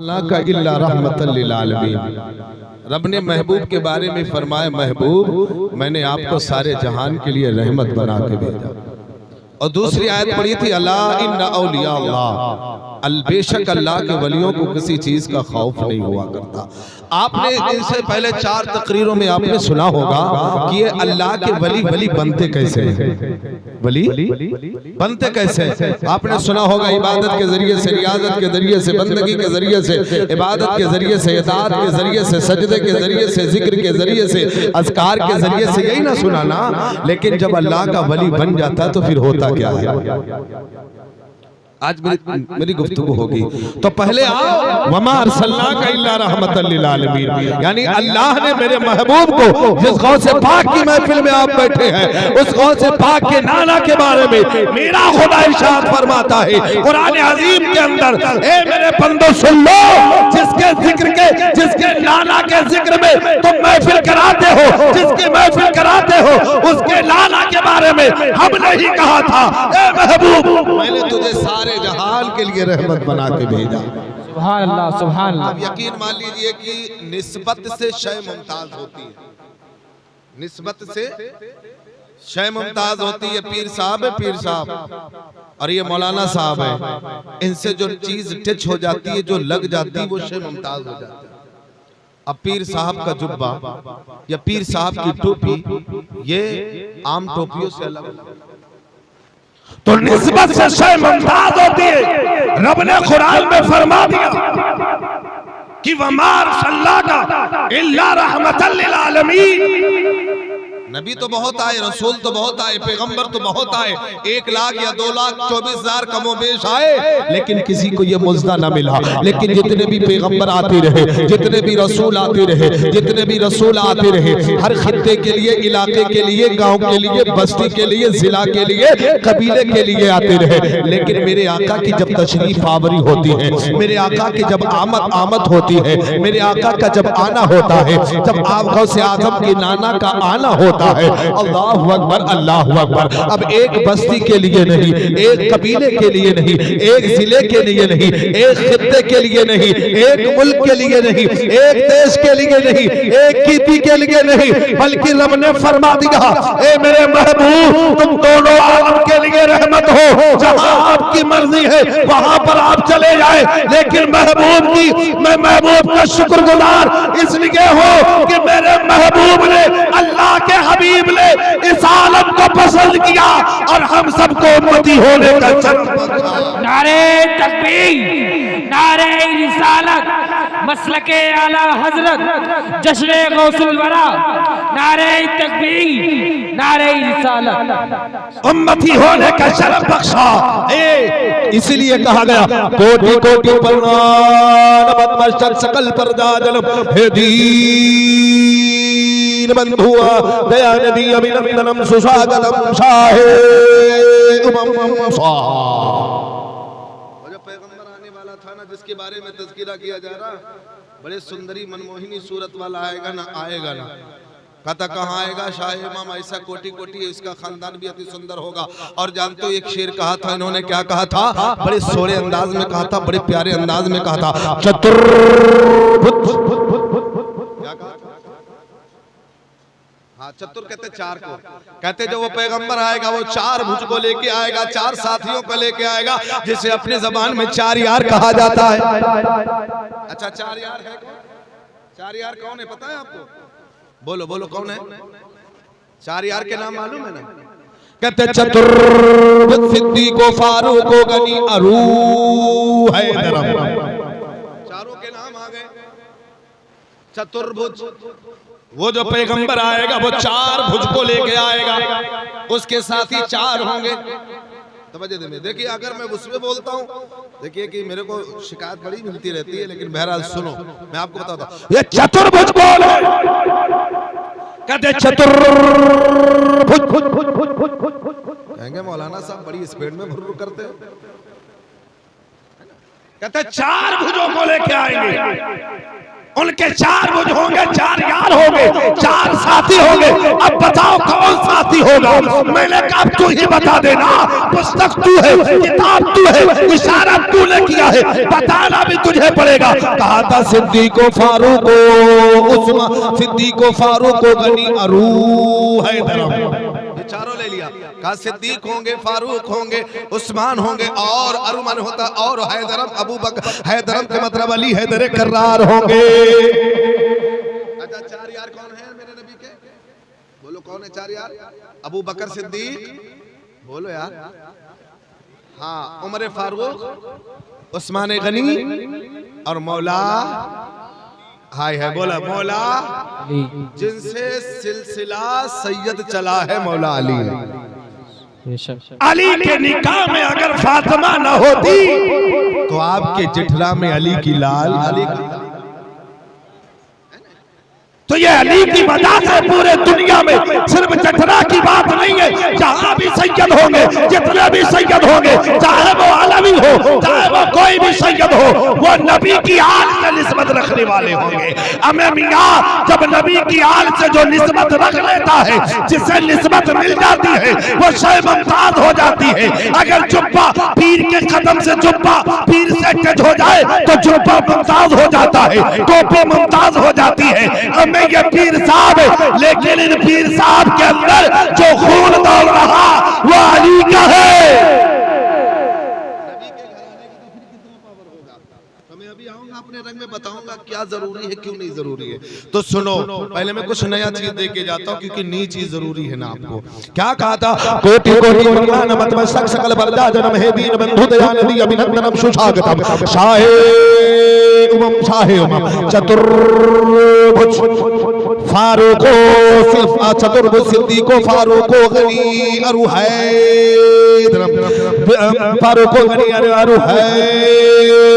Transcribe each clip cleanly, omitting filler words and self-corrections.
का इल्ला रहमतल लिल आलमीन। रब ने महबूब के बारे में फरमाया, महबूब मैंने आपको सारे जहान के लिए रहमत बना के भेजा। और दूसरी आयत पढ़ी थी, अला इन्ना औलिया अल्लाह, बेशक अल्लाह के वलियों को किसी चीज का खौफ नहीं हुआ करता। आपने इससे पहले 4 तकरीरों में आपने सुना होगा कि ये अल्लाह के वली बनते कैसे हैं, वली बनते कैसे। आपने सुना होगा इबादत के जरिए से, रियाजत के जरिए से, बंदगी के जरिए से, इबादत के जरिए से, इताअत के जरिए से, सजदे के जरिए से, जिक्र के जरिए से, अज़कार के जरिए से, यही ना सुना ना। लेकिन जब अल्लाह का वली बन जाता तो फिर होता क्या है। आज मेरी गुफ्तगू होगी तो पहले आओ, वमा अरसलनाका इल्ला रहमतल लिल आलमीन, यानी अल्लाह ने मेरे महबूब को जिस गौसे पाक की महफिल में आप बैठे हैं, उस गौसे पाक के नाना के बारे में मेरा खुदा इरशाद फरमाता है कुरान अजीम के अंदर, ए मेरे बंदो सुन लो, जिसके जिक्र के, जिसके नाना के जिक्र में तुम महफिल कराते हो, जिसकी महफिल कराते हो, उसके नाना के बारे में हमने ही कहा था, ए महबूब मैंने तुझे सारे जहान के लिए रहमत बना के भेजा। सुभान अल्लाह, सुभान अल्लाह। अब यकीन मान लीजिए कि निस्बत से शय मुमताज होती है, निस्बत से शय मुमताज होती है। पीर साहब है, पीर साहब, और ये मौलाना साहब है, इनसे जो चीज टच हो जाती है, जो लग जाती है, वो शय मुमताज हो जाती है। अब पीर साहब का जुब्बा या पीर साहब की टोपी ये आम टोपियों से अलग, तो निस्बत से शय मुमताज होती है। रब ने कुरान में फरमा दिया कि वमा अरसलनाका इल्ला रहमतल लिल आलमीन। नबी तो बहुत आए, रसूल तो बहुत आए, पैगंबर तो बहुत आए, 1 लाख या 2,24,000 कमोबेश आए, लेकिन किसी को ये मुज्जा न मिला। लेकिन जितने भी पैगंबर आते रहे, जितने भी रसूल आते रहे, जितने भी रसूल आते रहे, हर खित्ते के लिए, इलाके के लिए, गांव के लिए, बस्ती के लिए, जिला के लिए, कबीले के लिए आते रहे। लेकिन मेरे आका की जब तशरीफ आवरी होती है, मेरे आका की जब आमद होती है, मेरे आका का जब आना होता है, जब आप गौसे आजम के नाना का आना होता है, अल्लाहु अकबर, अल्लाहु अकबर। अब एक बस्ती के लिए नहीं, एक कबीले के लिए नहीं, एक जिले के लिए नहीं, एक खित्ते के लिए नहीं, एक मुल्क के लिए नहीं, एक देश के लिए नहीं, एक कीर्ति के लिए नहीं, बल्कि रब ने फरमा दिया, ए मेरे महबूब तुम दोनों आलम के लिए रहमत हो। जहां आपकी मर्जी है वहां पर आप चले जाए, लेकिन महबूब की, मैं महबूब का शुक्रगुजार इसलिए हो कि मेरे महबूब ने, अल्लाह के हबीब ने इस आलम को पसंद किया और हम सबको उम्मती होने का जन्म बख्शा। नारे तकबीर, नारे रिसालत, मसलके आला हजरत, जश्न गौसुल वरा, नारे तकबीर, नारे रिसालत, उम्मती होने का शरफ बख्शा। इसीलिए कहा गया, कोटि कोटि प्रणाम मस्तक सकल पर जाजलम, हे दीन बंधुआ दया नदी अभिनंदनम सुस्वागतम शाहे उमम स्वाहा। जो पैगंबर आने वाला था ना, जिसके बारे में तज़किरा किया जा रहा, बड़े सुंदरी मनमोहिनी सूरत वाला आएगा ना, आएगा ना, कहता कहाँ आएगा, शाह इमाम ऐसा कोटि कोटि है, इसका खानदान भी अति सुंदर होगा। और जानते हो एक शेर कहा था इन्होंने, क्या कहा था, बड़े सोरे अंदाज में कहा था, बड़े प्यारे अंदाज में कहा था, चतुर्भुज, क्या कहा, हाँ चतुर कहते 4 को, कहते जो वो पैगंबर आएगा वो 4 भुज को लेके आएगा, 4 साथियों को लेके आएगा, जिसे अपनी जबान में 4 यार कहा जाता है। अच्छा 4 यार है, 4 यार कौन है पता है आपको? बोलो बोलो कौन है? 4 यार के नाम मालूम है ना? कहते चतुर्भुज, सिद्दीको, फारूको, गनी, अरू हैदर, चारों के नाम आ गए। चतुर्भुज, वो जो पैगंबर आएगा वो 4 भुज को लेके आएगा, उसके साथ ही 4 होंगे। देखिए अगर मैं उसमें बोलता हूँ, देखिए कि मेरे को शिकायत बड़ी मिलती रहती है, लेकिन बहरहाल सुनो मैं आपको बताता हूँ, ये चतुर्भुज कौन है? कहते चतुर्भुज, कहेंगे मौलाना साहब बड़ी स्पीड में भुर्र करते हैं, कहते 4 भुजों को लेके आएंगे। उनके 4 भुज होंगे, 4 यार होंगे, 4 साथी होंगे। अब बताओ कौन साथी होगा? मैंने कहा तू ही बता देना, पुस्तक तू है, किताब तू है, इशारा तूने किया है, बताना भी तुझे पड़ेगा। कहा था सिद्दीको फारूको उस्मान, सिद्दीको फारूको गनी अरू हैदर, चारों ले लिया। कहा सिद्दीक होंगे, फारूक होंगे, उस्मान होंगे और अरुमान होता और हैदरम अबू बकर। हैदरम के मतलब अली हैदर कर्रार होंगे। अच्छा 4 यार कौन है मेरे नबी के? बोलो कौन है 4 यार? अबू बकर सिद्दीक, बोलो यार। हाँ, उमर फारूक, उस्मान गनी और मौला, हाय है बोला मौला, जिनसे सिलसिला सैयद चला है मौला अली। अली के निकाह में अगर फातिमा न होती तो आपके जिठला में अली की लाल, अली की तो ये अली की वजह से पूरे दुनिया में सिर्फ जठरा की बात नहीं है, जहां भी सैयद होंगे, जितने भी सैयद होंगे, चाहे वो आलमी हो, चाहे वो कोई भी सैयद हो, वो नबी की आल से निस्बत रखने वाले होंगे। अमे मियां जब नबी की आल से जो निस्बत रख लेता है, जिससे निस्बत मिल जाती है, वो शय मुमताज हो जाती है। अगर जुब्बा पीर के कदम से जुब्बा पीर से टच हो जाए तो जुब्बा मुमताज हो जाता है, टोपी मुमताज हो जाती है। में ये पीर साहब है, लेकिन इन पीर साहब के अंदर जो खून दौड़ रहा वो अली का है। अपने रंग में बताऊंगा क्या जरूरी है, क्यों नहीं जरूरी है। तो सुनो, पहले मैं कुछ नया चीज दे के जाता हूँ, क्योंकि नई चीज जरूरी है ना आपको। क्या कहा था? कोटि कोटि वंदन मत मस्तक सकल बरदा जन्म है दीन बंधु दयानिधि अभिनंदनम सुशागतम शाहे उमम शाहे उमम चतुर्भुज फारूको चतुर्भुज सिद्दीको फारूको गनी अरु हैदरम फारूको गनी अरु हैदरम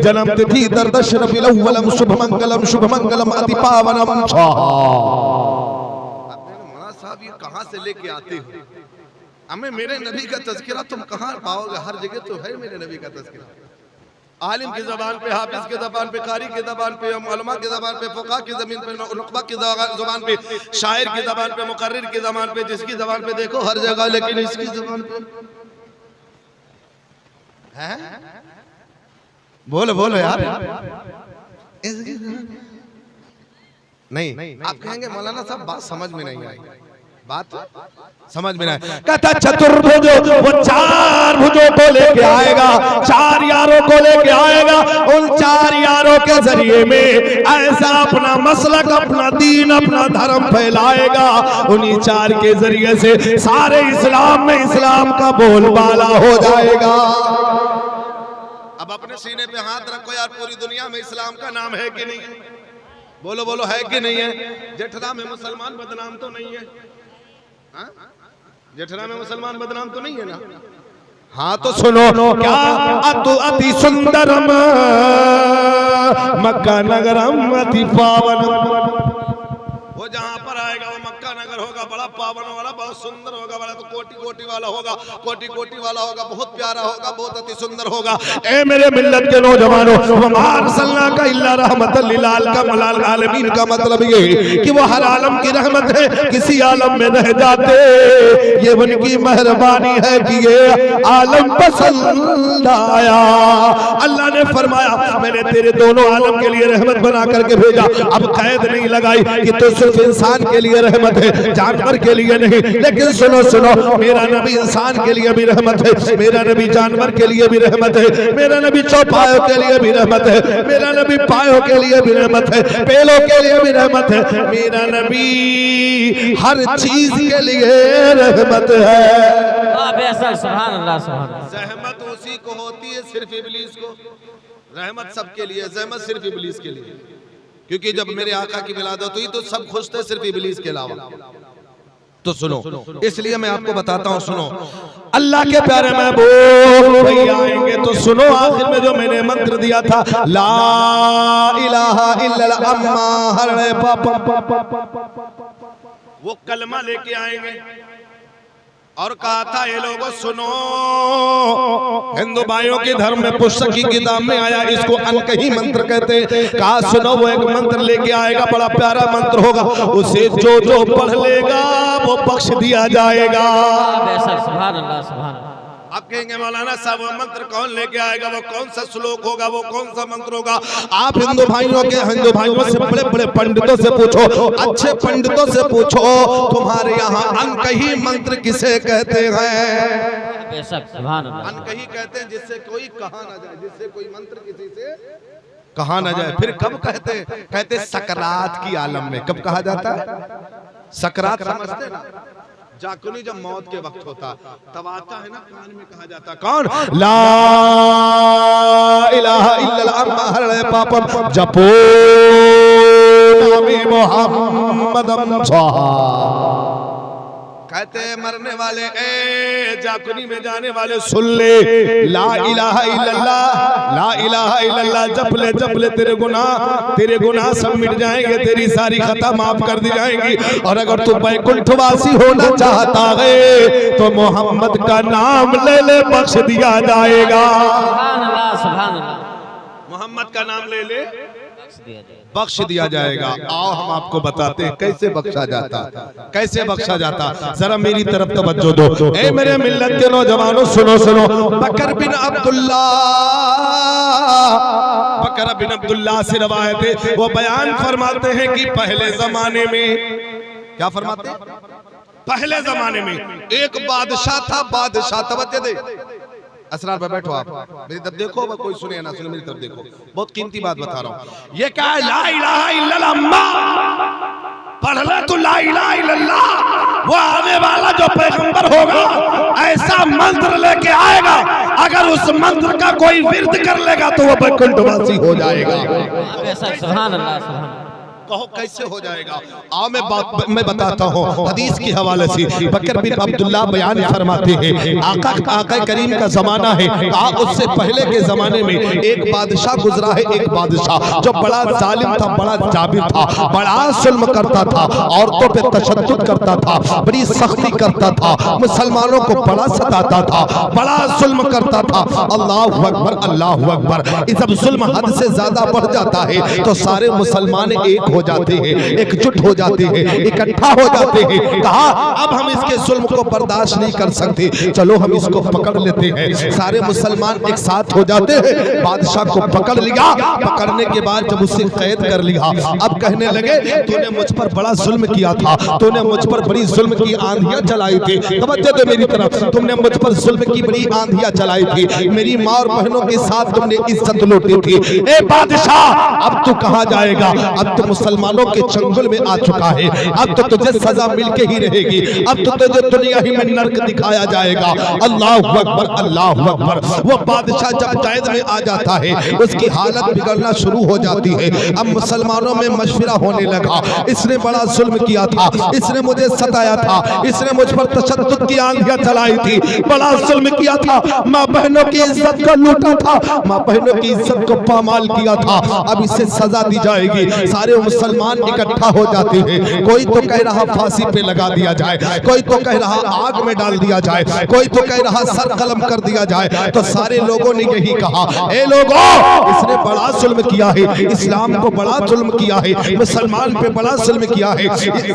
जन्म तिथि दर्दश रबीउल अव्वलम शुभ मंगलम अति पावनम। मौलाना साहब ये कहां से लेके आते हो? हमें मेरे नबी का तज़किरा तुम कहां पाओगे? हर जगह तो है मेरे नबी का तज़किरा। आलिम की ज़बान पे, हाफिज की ज़बान पे, कारी की ज़बान पे, उलमा की ज़बान पे, फुक़हा की ज़मीन पे, नुक़बा की ज़बान पे, शायर की ज़बान पे, मुक़र्रिर की ज़बान पे, जिसकी ज़बान पे देखो हर जगह, लेकिन इसकी ज़बान पे है? बोलो बोलो यार। नहीं, आप कहेंगे मौलाना साहब बात समझ में नहीं आई, बात समझ में नहीं। कहता चतुर्भुज वो 4 भुजों को लेके आएगा, 4 यारों को लेके आएगा। उन 4 यारों के जरिए में ऐसा अपना मसलक, अपना दीन, अपना धर्म फैलाएगा। उन्हीं 4 के जरिए से सारे इस्लाम में इस्लाम का बोलबाला हो जाएगा। अब अपने सीने पे हाथ रखो यार, पूरी दुनिया में इस्लाम का नाम है कि नहीं है? बोलो बोलो, है कि नहीं है? जेठरा में मुसलमान बदनाम तो नहीं है? हाँ? जेठरा में मुसलमान बदनाम तो नहीं है ना? हाँ तो सुनो, क्या अतु अति सुंदरम मक्का नगरम अति पावनम। वो जहाँ पर आएगा वो मक्का नगर होगा, बड़ा पावन वाला, बहुत सुंदर होगा, बड़ा तो कोटि कोटि वाला होगा, कोटि कोटि वाला होगा, बहुत प्यारा होगा, बहुत अति सुंदर होगा। ए मेरे मिल्लत के नौजवानों, वमारसलना का इल्ला रहमतल लिल आलमीन का मतलब ये कि वो हर आलम की रहमत है, किसी आलम में रह जाते। ये उनकी मेहरबानी है कि ये आलम पसंद आया। अल्लाह ने फरमाया मैंने तेरे दोनों आलम के लिए रहमत बना करके भेजा। अब कैद नहीं लगाई कि तो सिर्फ इंसान के लिए रहमत है, जानवर के लिए नहीं। लेकिन सुनो सुनो, मेरा नबी इंसान के लिए भी रहमत है, मेरा नबी जानवर के लिए भी रहमत है, मेरा नबी चौपायों के लिए भी रहमत है, मेरा नबी पायों के लिए भी रहमत है, पेलों के लिए भी रहमत है, मेरा नबी हर चीज के लिए रहमत है। सुभान अल्लाह, सुभान अल्लाह। रहमत उसी को होती है, सिर्फ इब्लीस को रहमत सबके लिए, रहमत सिर्फ इब्लीस के लिए। क्योंकि जब मेरे आका की विलादत हुई तो सब खुश थे, सिर्फ इब्लीस के अलावा। तो सुनो, इसलिए मैं आपको बताता हूँ, सुनो, अल्लाह के प्यारे महबूब भाई आएंगे तो सुनो। आखिर में जो मैंने मंत्र दिया था, ला इलाहा इल्लल्लाह अम्मा हरणे पापा, वो कलमा लेके आएंगे। और कहा था ये लोगों सुनो, हिंदू भाइयों के धर्म में पुस्तक की किताब में आया, इसको अनकही मंत्र कहते हैं। कहा सुनो, वो एक मंत्र लेके आएगा, बड़ा प्यारा मंत्र होगा, उसे जो जो पढ़ लेगा वो बख्श दिया जाएगा। सुभान अल्लाह, सुभान अल्लाह। आप कहेंगे मौलाना साहब वो मंत्र कौन लेके आएगा, वो कौन सा श्लोक होगा, वो कौन सा मंत्र होगा? आप हिंदू भाइयों से बड़े बड़े पंडितों से पूछो, अच्छे पंडितों से पूछो, तुम्हारे यहाँ अनकही मंत्र किसे कहते हैं? सुभान अल्लाह। अनकही कहते हैं जिससे कोई कहा ना जाए, जिससे कोई मंत्र किसी से कहा ना जाए। फिर कब कहते? कहते सकरात की आलम में। कब कहा जाता है? सकरात समझते ना, जाकुनी जब मौत के वक्त होता तब आता है ना, कान में कहा जाता कौन? ला इलाहा इल्लल्लाह पापम जपो नबी मुहम्मदम स्वाहा। कहते हैं मरने वाले, ए जाकुनी में जाने वाले सुन ले, ला इलाहा इल्लल्लाह, ला इलाहा इल्लल्लाह जप ले तेरे गुनाह सब मिट जाएंगे, तेरी सारी खता माफ कर दी जाएंगी। और अगर तू बैकुंठवासी होना चाहता है तो मोहम्मद का नाम ले ले, बख्श दिया जाएगा। सुभान अल्लाह, सुभान अल्लाह। मोहम्मद का नाम ले ले, बख्श दिया जाएगा। आओ हम आपको बताते हैं कैसे बख्शा जाता, कैसे बख्शा जाता। जरा मेरी तरफ तवज्जो दो, ए मेरे मिल्लत के नौजवानों, सुनो सुनो। बकर बिन अब्दुल्लाह से रवायत है, वो बयान फरमाते हैं कि पहले जमाने में, क्या फरमाते हैं? पहले जमाने में एक बादशाह था, बादशाह, तवज्जो दे, असरार पर बैठो आप, मेरी तरफ देखो, कोई सुने ना सुने, मेरी तरफ देखो, बहुत कीमती बात बता रहा हूँ। ये क्या है? ला इलाहा इल्लल्लाह, अम्मा पढ़ ले तू ला इलाहा इल्लल्लाह। वो आने वाला जो पैगंबर होगा ऐसा मंत्र लेके आएगा, अगर उस मंत्र का कोई विर्द कर लेगा तो वो बैकुंठवासी हो जाएगा। सुभान अल्लाह, सुभान। कहो कैसे हो जाएगा? आओ मैं बताता हूँ हदीस के हवाले से। बकर बिन अब्दुल्लाह बयान फरमाते हैं, आका करीम का जमाना है, कहा उससे पहले के जमाने में एक बादशाह गुजरा है, एक बादशाह जो बड़ा जालिम था, बड़ा जाबिर था, बड़ा जुल्म करता था, औरतों पे तशद्दुद करता था, बड़ी सख्ती करता था, मुसलमानों को बड़ा सताता था, बड़ा जुल्म करता था। अल्लाहु अकबर, अल्लाहु अकबर। जब जुल्म हद से ज्यादा बढ़ जाता है तो सारे मुसलमान एक हो जाते हैं, एकजुट हो जाते हैं, इकट्ठा हो जाते हैं। कहा अब हम इसके जुल्म को बर्दाश्त नहीं कर सकते, चलो हम इसको पकड़ लेते हैं। सारे मुसलमान एक साथ हो जाते हैं, बादशाह को पकड़ लिया। पकड़ने के बाद जब उसे कैद कर लिया, अब कहने लगे तूने मुझ पर बड़ा जुल्म किया था, तूने मुझ पर बड़ी जुल्म की आंधियां चलाई थी। तवज्जो दे मेरी तरफ, तुमने मुझ पर जुल्म की बड़ी आंधियां चलाई थी, मेरी मां और बहनों के साथ तुमने इज्जत लूटी थी। ए बादशाह, अब तू कहां जाएगा? अब तो मुसलमानों के चंगुल में आ चुका है, अब तो तुझे सजा मिलके ही रहेगी, अब तो तुझे दुनिया ही में नर्क दिखाया जाएगा। अल्लाहु अकबर, अल्लाहु अकबर। वो बादशाह जब कैद में आ जाता है, उसकी हालत बिगड़ना शुरू हो जाती है। अब मुसलमानों में मशवरा होने लगा, इसने बड़ा जुल्म किया था, इसने मुझे सताया था, इसने मुझ पर तशद्दुद की आंधियां चलाई थी, बड़ा जुल्म किया था, माँ बहनों की इज्जत को लूटा था, माँ बहनों की इज्जत को पामाल किया था, अब इसे सजा दी जाएगी। सारे मुसलमान इकट्ठा हो जाते हैं। कोई तो कह रहा फांसी पे लगा दिया जाए, कोई तो कह रहा आग में डाल दिया जाए, कोई तो कह रहा सर कलम कर दिया जाए। तो सारे लोगों ने यही कहा, ए लोगों, इसने बड़ा जुल्म किया है, इस्लाम को बड़ा जुल्म किया है, मुसलमान पे बड़ा जुल्म किया है,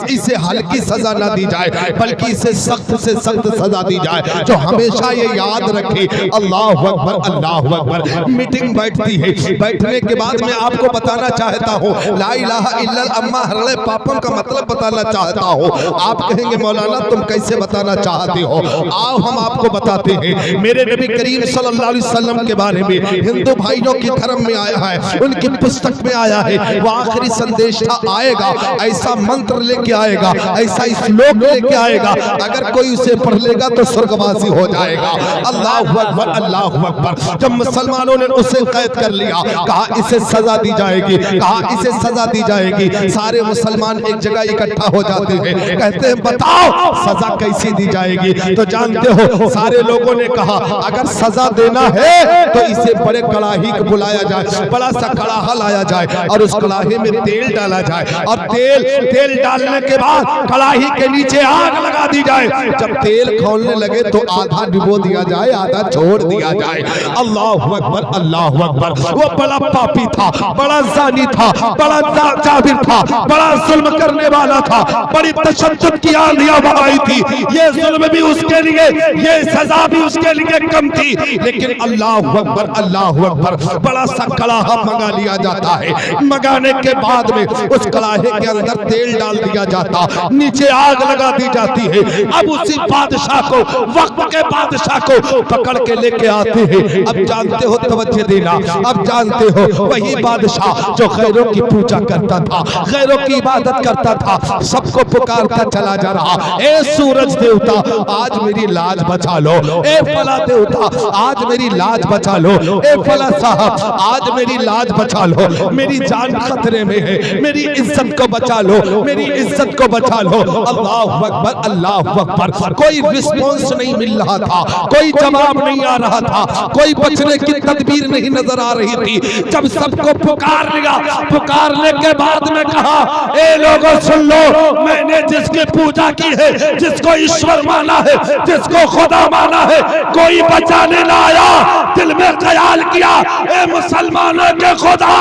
इसे हल्की सजा ना दी जाए, बल्कि इसे सख्त से सख्त सजा दी जाए। जो हमेशा ये याद रखे, अल्लाहु अकबर, अल्लाहु अकबर। मीटिंग बैठती है, बैठने के बाद मैं आपको बताना चाहता हूँ, ला इलाहा इल्लल्लाह अम्मा हरले पापम का मतलब बताना चाहता हूँ। आप कहेंगे मौलाना तुम कैसे बताना चाहते हो? आओ हम आपको बताते हैं। मेरे नबी करीम सल्लल्लाहु अलैहि वसल्लम के बारे में हिंदू भाइयों की धर्म में आया है, उनकी पुस्तक में आया है, वो आखिरी संदेश आएगा, ऐसा मंत्र लेके आएगा, ऐसा श्लोक लेके आएगा, अगर कोई उसे पढ़ लेगा तो स्वर्गवासी हो जाएगा। अल्लाहु अकबर, अल्लाहु अकबर। जब मुसलमानों ने उसे कैद कर लिया, कहा इसे सजा दी जाएगी, कहा इसे सजा दी जाएगी। सारे मुसलमान एक जगह इकट्ठा हो जाते हैं, कहते हैं बताओ सजा कैसी दी जाएगी? तो जानते हो सारे लोगों ने कहा अगर सजा देना है तो इसे बड़े कड़ाही को बुलाया जाए, बड़ा बड़ा सा कड़ाहा लाया जाए और उस कड़ाहे में तेल डाला जाए और तेल डालने के बाद कड़ाही के नीचे आग लगा दी जाए। जब तेल खौलने लगे तो आधा डुबो दिया जाए, आधा छोड़ दिया जाए। अल्लाहु अकबर, अल्लाहु अकबर। वो बड़ा पापी था, बड़ा जानी था, बड़ा जाबिर था, बड़ा जुल्म करने वाला था, बड़ी तशद्दुद की आंधियां बहाई थी। ये जुल्म भी उसके लिए, ये सजा भी उसके लिए कम थी, लेकिन अल्लाहु अकबर, अल्लाहु अकबर, बड़ा सा कड़ाहा मंगा लिया जाता है। मंगाने के बाद में उस कड़ाहे के अंदर तेल डाल दिया जाता, नीचे आग लगा दी जाती है। अब उसी बादशाह को, वक्त के बादशाह को पकड़ के लेके आते हैं। अब जानते हो, तवज्जो देना, अब जानते हो वही बादशाह जो गैरों की पूजा करता था, गैरों की इबादत करता था, सबको पुकारता चला जा रहा, ए सूरज देवता आज मेरी लाज बचा लो, ए फला देवता आज मेरी लाज बचा लो, ए फला साहब आज मेरी लाज बचा लो, मेरी जान खतरे में है, मेरी इज्जत को बचा लो, मेरी इज्जत को बचा लो। अल्लाहु अकबर, अल्लाहु अकबर। कोई रिस्पॉन्स नहीं मिल रहा था, कोई जवाब नहीं आ रहा था, कोई बचने की तदबीर नहीं नजर आ रही थी। जब सबको पुकार लिया, पुकारने के बाद में कहा, ए लोगों सुन लो, मैंने जिसकी पूजा की है, जिसको ईश्वर माना है, जिसको खुदा माना है, कोई बचाने ना आया। दिल में ख्याल किया, ए मुसलमानों के खुदा,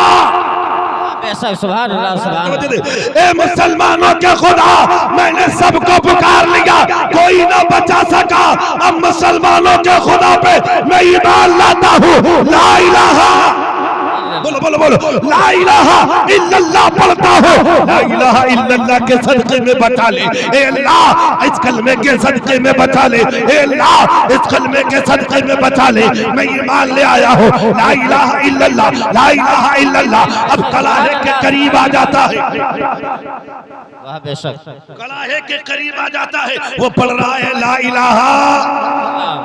सुभान अल्लाह, सुभान अल्लाह। ए मुसलमानों के खुदा, मैंने सबको पुकार लिया, कोई ना बचा सका। अब मुसलमानों के खुदा पे मैं ईमान लाता हूँ। ला इलाहा, बोलो बोलो बोलो, ला इलाहा इल्लल्लाह पढ़ता हो, ला इलाहा इल्लल्लाह के सदके में बचा ले, ए अल्लाह इस कलमे के सदके में बचा ले, ए अल्लाह इस कलमे के सदके में बचा ले। मैं ईमान ले आया हूँ, ला इलाहा इल्लल्लाह, ला इलाहा इल्लल्लाह। अब कलाहे के करीब आ जाता है, कलाहे के करीब आ जाता है, वो पढ़ रहा है ला इलाहा,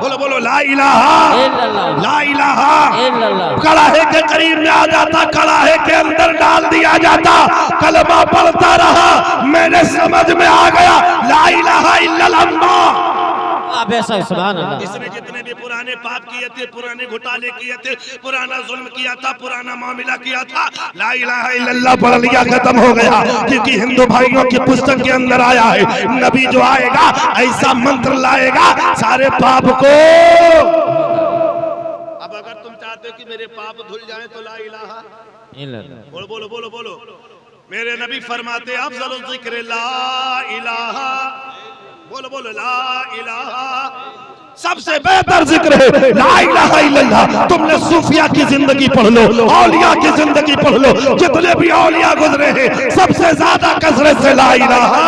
बोलो बोलो ला इलाहा, ला इलाहा। कलाहे के करीब में आ जाता, कलाहे के अंदर डाल दिया जाता, कलमा पढ़ता रहा। मेरे समझ में आ गया, ला इलाहा इल्लल्लाह। सुभान अल्लाह। इसने जितने भी पुराने पाप किए थे, पुराने घोटाले किए थे, पुराना जुल्म किया था, पुराना मामला किया था, ला इलाहा इल्लल्लाह पढ़ लिया, खत्म हो गया। क्योंकि हिंदू भाइयों की पुस्तक के अंदर आया है, नबी जो आएगा ऐसा मंत्र लाएगा सारे पाप को। अब अगर तुम चाहते हो कि मेरे पाप धुल जाए तो ला इलाहा, बोलो बोलो बोलो बोलो। मेरे नबी फरमाते अफज़लुल ज़िक्र ला इलाहा, बोलो बोलो ला इलाहा। सबसे बेहतर जिक्र है ला इलाहा इल्लल्लाह। तुमने सूफिया की जिंदगी पढ़ लो, औलिया की जिंदगी पढ़ लो, जितने भी औलिया गुजरे हैं सबसे ज्यादा कसरत से ला इलाहा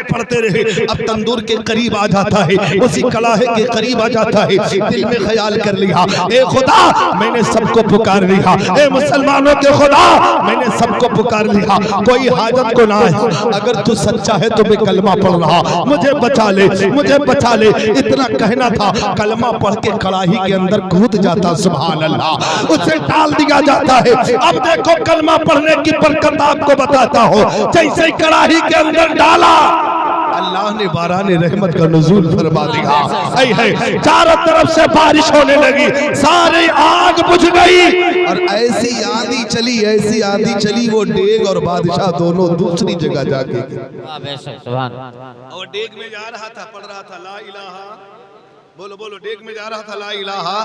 पढ़ते रहे। अब तंदूर के करीब आ जाता है, उसी कलाहे के करीब आ जाता है। दिल में ख्याल कर लिया, ए खुदा मैंने सबको पुकार लिया, ए मुसलमानों के खुदा मैंने सबको पुकार लिया, कोई हाजत को ना आया। अगर तू सच्चा है तो मैं कलमा पढ़ रहा, मुझे बचा ले, मुझे बचा ले। इतना कहना था, कलमा पढ़ के कड़ाही के अंदर कूद जाता, सुभान अल्लाह, उसे डाल दिया जाता है। अब देखो कलमा पढ़ने की बरकत आपको बताता हूँ। जैसे कड़ाही के अंदर डाला, अल्लाह ने बाराने रहमत का नुज़ूल फरमा दिया। चारों तरफ से बारिश होने लगी, सारी आग बुझ गई और ऐसी आंधी चली, ऐसी आंधी चली, वो डेग और बादशाह दोनों दूसरी जगह जाके और डेग में जा रहा था, पढ़ रहा था ला इलाहा, बोलो बोलो, डेग में जा रहा था ला इलाहा।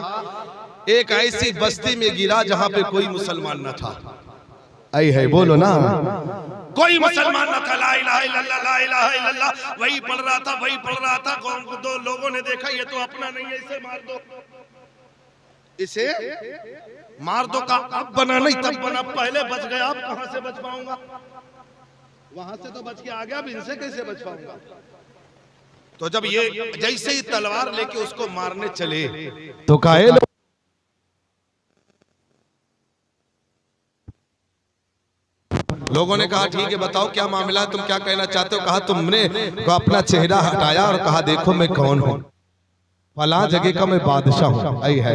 एक ऐसी बस्ती में गिरा जहां पे कोई मुसलमान न था। आई है, बोलो ना, कोई मुसलमान न था। ला इलाहा इल्लल्लाह, ला इलाहा इल्लल्लाह वही पढ़ रहा था, वही पढ़ रहा था। कौन को दो लोगों ने देखा, ये तो अपना नहीं है, इसे मार दो, इसे मार दो। का अब बना नहीं तब बना, पहले बच गया, अब कहां से बच पाऊंगा? वहां से तो बच के आ गया, अब इनसे कैसे बच पाऊंगा? तो जब ये जैसे ही तलवार लेके उसको मारने चले तो काहे लोगों ने कहा, ठीक है बताओ क्या मामला है, तुम क्या कहना चाहते हो? कहा तुमने अपना चेहरा हटाया और कहा देखो मैं कौन हूँ, फला जगह का मैं बादशाह हूँ। आई है,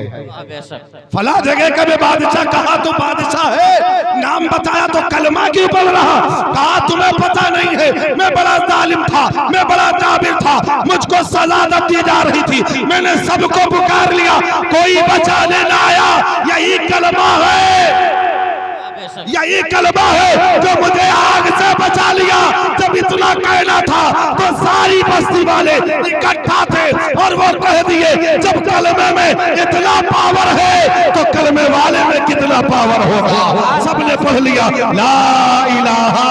फला जगह का मैं बादशाह। कहा तो बादशाह है, नाम बताया तो कलमा क्यों पढ़ रहा? कहा तुम्हें पता नहीं है मैं बड़ा जालिम था, मैं बड़ा जाबिर था, मुझको सजा दी जा रही थी, मैंने सबको पुकार लिया, कोई बचाने ना आया। यही कलमा है, यही कलमा है जो मुझे आग से बचा लिया। जब इतना कहना था तो सारी बस्ती वाले इकट्ठा थे और वो कह दिए जब कलमे में इतना पावर है तो कलमे वाले में कितना पावर होगा। सबने पढ़ लिया ला इलाहा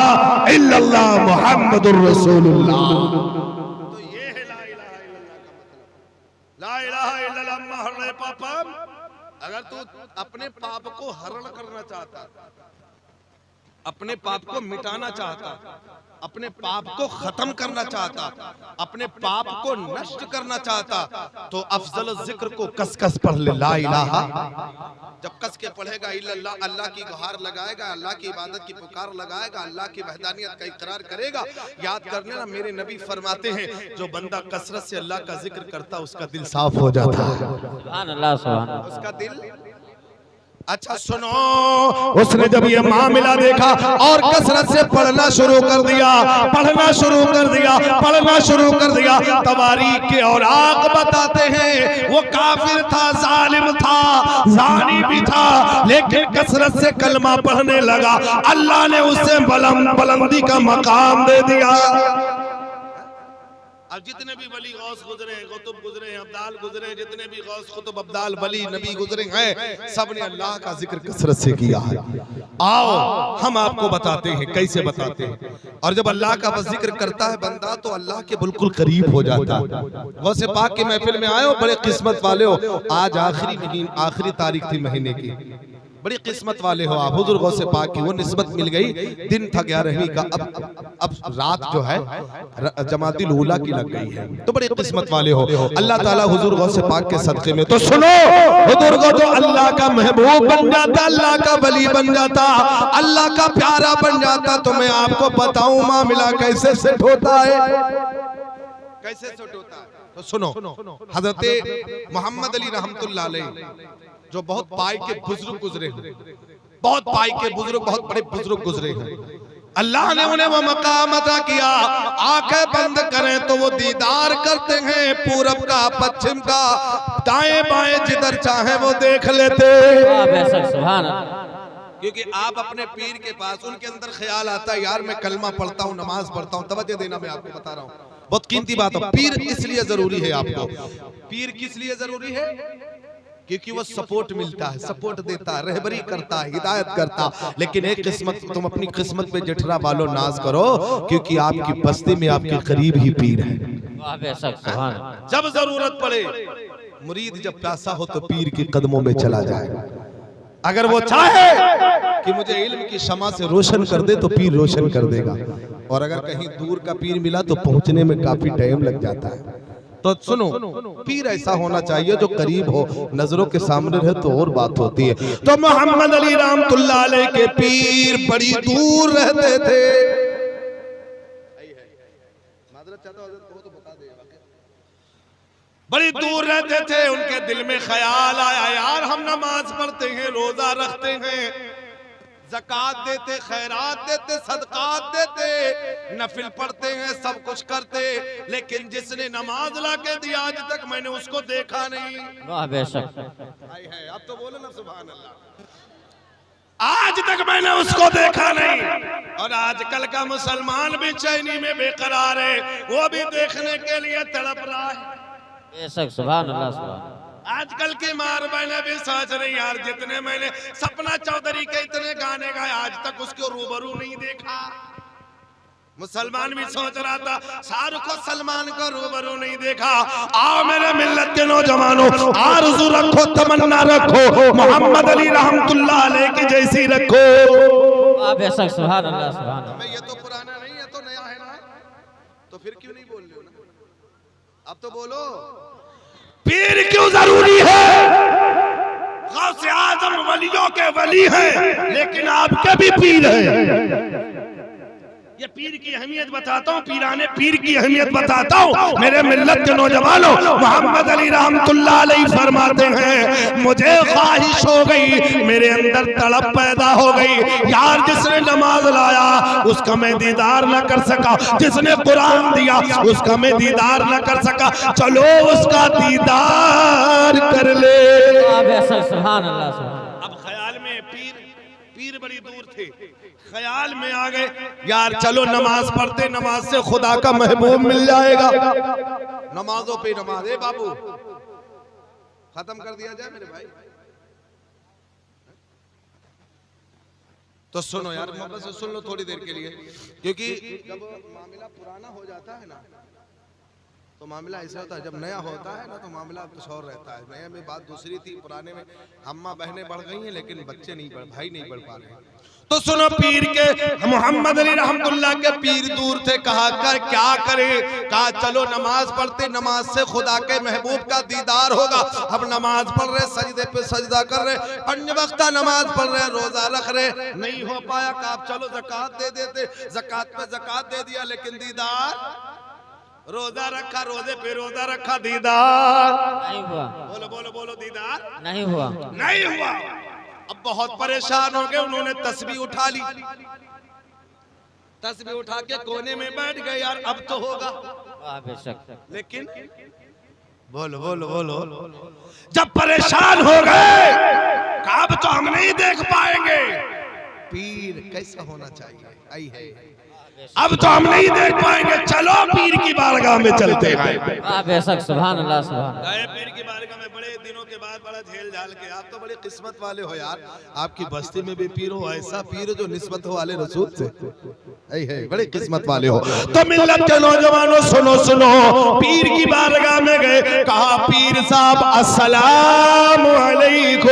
इल्लल्लाह मुहम्मदुर रसूलुल्लाह। तो ये है ला इलाहा इल्लल्लाह का मतलब। ला इलाहा इल्लल्लाह महरे पापा। अगर तू अपने पाप को हरण करना चाहता, अपने पाप को मिटाना चाहता, अपने पाप को खत्म करना चाहता, अपने पाप को नष्ट करना चाहता, तो अफजल जिक्र को कस कस पढ़ ले ला इलाहा। जब कस के पढ़ेगा इल्लल्लाह, अल्लाह की गुहार लगाएगा, अल्लाह की इबादत की पुकार लगाएगा, अल्लाह की वहदानियत का इकरार करेगा। याद कर लेना मेरे नबी फरमाते हैं जो बंदा कसरत से अल्लाह का जिक्र करता उसका दिल साफ हो जाता है। सुभान अल्लाह, सुभान अल्लाह। उसका दिल अच्छा सुनो, उसने जब ये मामला देखा और कसरत से पढ़ना शुरू कर दिया, पढ़ना शुरू कर दिया, पढ़ना शुरू कर दिया। तवारीख के और आग बताते हैं वो काफिर था, जालिम था, जानी भी था, लेकिन कसरत से कलमा पढ़ने लगा। अल्लाह ने उसे बुलंदी का मकाम दे दिया। अब जितने भी वली गौस गुजरे, कुतुब गुजरे, अब्दाल गुजरे, जितने भी गौस कुतुब अब्दाल वली नबी गुजरे हैं, सब ने अल्लाह का जिक्र कसरत से किया है। आओ हम आपको बताते हैं कैसे बताते हैं। और जब अल्लाह का जिक्र करता है बंदा तो अल्लाह के बिल्कुल करीब हो जाता है। गौसे पाक की महफिल में आए हो, बड़े किस्मत वाले हो। आज आखिरी तारीख थी महीने की, बड़ी किस्मत वाले हो आप। हुजूर गौसे पाक की वो निस्बत मिल गई। दिन था 11वीं का, अब रात जो है जमातिल उला की लग गई है, तो बड़ी किस्मत वाले हो। अल्लाह ताला हुजूर गौसे पाक के सदके में तो सुनो, हुजूर को तो अल्लाह का महबूब बन जाता, अल्लाह का वली बन जाता, अल्लाह का प्यारा बन जाता। तो मैं आपको बताऊं मामला कैसे सेट होता है, कैसे सेट होता है। तो सुनो, हजरत मोहम्मद अली रहमतुल्लाह अलैह जो बहुत पाई के बुजुर्ग गुजरे हैं, बहुत पाई के बुजुर्ग, बहुत बड़े बुजुर्ग गुजरे हैं। अल्लाह ने उन्हें वो मकाम अता किया, आंखें बंद करें तो वो दीदार करते हैं पूरब का, पश्चिम का, दाएं बाएं, जिधर चाहे वो देख लेते। सुभान अल्लाह। क्योंकि आप अपने पीर के पास, उनके अंदर ख्याल आता है यार मैं कलमा पढ़ता हूँ, नमाज पढ़ता हूँ। तवज्जो देना, मैं आपको बता रहा हूँ, बहुत कीमती बात है। पीर इसलिए जरूरी है आपको। पीर किस लिए जरूरी है? क्योंकि वो सपोर्ट मिलता है, सपोर्ट देता है, रहबरी करता है, हिदायत करता। लेकिन एक किस्मत, तुम अपनी किस्मत पे जठरा वालों नाज करो, क्योंकि आपकी बस्ती में आपके करीब ही पीर है। जब जरूरत पड़े, मुरीद जब प्यासा हो तो पीर के कदमों में चला जाए। अगर वो चाहे कि मुझे इल्म की शमा से रोशन कर दे तो पीर रोशन कर देगा। और अगर कहीं दूर का पीर मिला तो पहुंचने में काफी टाइम लग जाता है। तो सुनो, पीर ऐसा होना चाहिए जो करीब हो, नजरों के सामने रहे तो और बात होती है। तो मोहम्मद अली रहमतुल्लाह अलैह के पीर बड़ी दूर रहते थे। बड़ी दूर रहते थे। उनके दिल में ख्याल आया यार हम नमाज पढ़ते हैं, रोजा रखते हैं, ज़कात देते, खैरात देते, सदकात देते, नफिल पढ़ते हैं, सब कुछ करते, लेकिन जिसने नमाज ला के दिया आज तक मैंने उसको देखा नहीं। वाह बेशक। अब तो बोलो ना सुभान अल्लाह। आज तक मैंने उसको देखा नहीं। और आजकल का मुसलमान भी चैनी में बेकरार है, वो भी देखने के लिए तड़प रहा है। बेशक, सुभान अल्लाह, सुभान। आजकल की मार बहने भी सोच रही यार जितने मैंने सपना चौधरी के इतने गाने गाए आज तक उसको रूबरू नहीं देखा। मुसलमान भी सोच रहा था शाहरुख को, सलमान को रूबरू नहीं देखा। आओ मेरे मिल्लत के नौजवानों, आरज़ू रखो, तमन्ना रखो, मोहम्मद अली रहमतुल्लाह अलैह की जैसी रखो। बेशक, सुभान अल्लाह, सुभान अल्लाह। ये तो पुराना नहीं है, तो नया है ना, तो फिर क्यों नहीं बोल रहे हो ना? अब तो बोलो, पीर क्यों जरूरी है? गौसे आजम वलियों के वली हैं, लेकिन आपके भी पीर हैं। ये पीर की अहमियत बताता हूँ, पीराने पीर की अहमियत बताता हूँ। मेरे मिल्लत के नौजवानों, मोहम्मद अली रहमतुल्लाह अलैहि फरमाते हैं, मुझे ख्वाहिश हो गई, मेरे अंदर तड़प पैदा हो गई, यार जिसने नमाज लाया उसका मैं दीदार न कर सका, जिसने कुरान दिया उसका मैं दीदार न कर सका, चलो उसका दीदार कर ले। बेशक सुभान अल्लाह सुभान। अब ख्याल में पीर बड़ी दूर थे, ख्याल में आ गए, यार चलो नमाज पढ़ते, नमाज से खुदा का महबूब मिल जाएगा। नमाजों पे नमाज, ए बाबू खत्म कर दिया जाए मेरे भाई। तो सुनो यार, मोहब्बत से सुन लो थोड़ी देर के लिए, क्योंकि जब मामला पुराना हो जाता है ना तो मामला ऐसा होता है, जब नया होता है ना तो मामला कुछ और रहता है। नया में बात दूसरी थी, पुराने में अम्मा बहनें बढ़ गई हैं लेकिन बच्चे नहीं बढ़, भाई नहीं बढ़ पा रहे हैं। तो सुनो, पीर के मोहम्मद अली रहमतुल्लाह के पीर दूर थे, कहा कर क्या करे, कहा चलो नमाज पढ़ते, नमाज से खुदा के महबूब का दीदार होगा। अब नमाज पढ़ रहे, सजदे पे सजदा कर रहे, 5 वक्त नमाज पढ़ रहे, रोजा रख रहे, नहीं हो पाया, कहा चलो ज़कात दे देते, ज़कात पे ज़कात दे दिया, लेकिन दीदार, रोजा रखा, रोजे पे रोजा रखा, दीदार नहीं हुआ। बोलो बोलो बोलो, दीदार नहीं हुआ, नहीं हुआ। अब बहुत परेशान हो गए, उन्होंने तस्बीह उठा ली, तस्बीह उठा के कोने में बैठ गए, यार अब तो होगा। बेशक, लेकिन बोलो बोलो बोलो, जब परेशान हो गए, अब तो हम नहीं देख पाएंगे, पीर कैसा होना चाहिए, आई है, अब तो हम नहीं देख पाएंगे, चलो पीर की बारगाह में चलते हैं। बेशक सुभान अल्लाह सुभान। गए पीर की बारगाह में, बड़े दिनों के बाद, बड़ा झेल झाल के, आप तो बड़े किस्मत वाले हो यार, आपकी बस्ती में भी पीर हो, ऐसा पीर जो निस्बत हो वाले रसूल से, ऐ है, बड़े किस्मत वाले हो। तो मिल्लत के नौजवानों सुनो सुनो, पीर की बारगाह में गए, कहा पीर साहब अस्सलाम वालेकुम।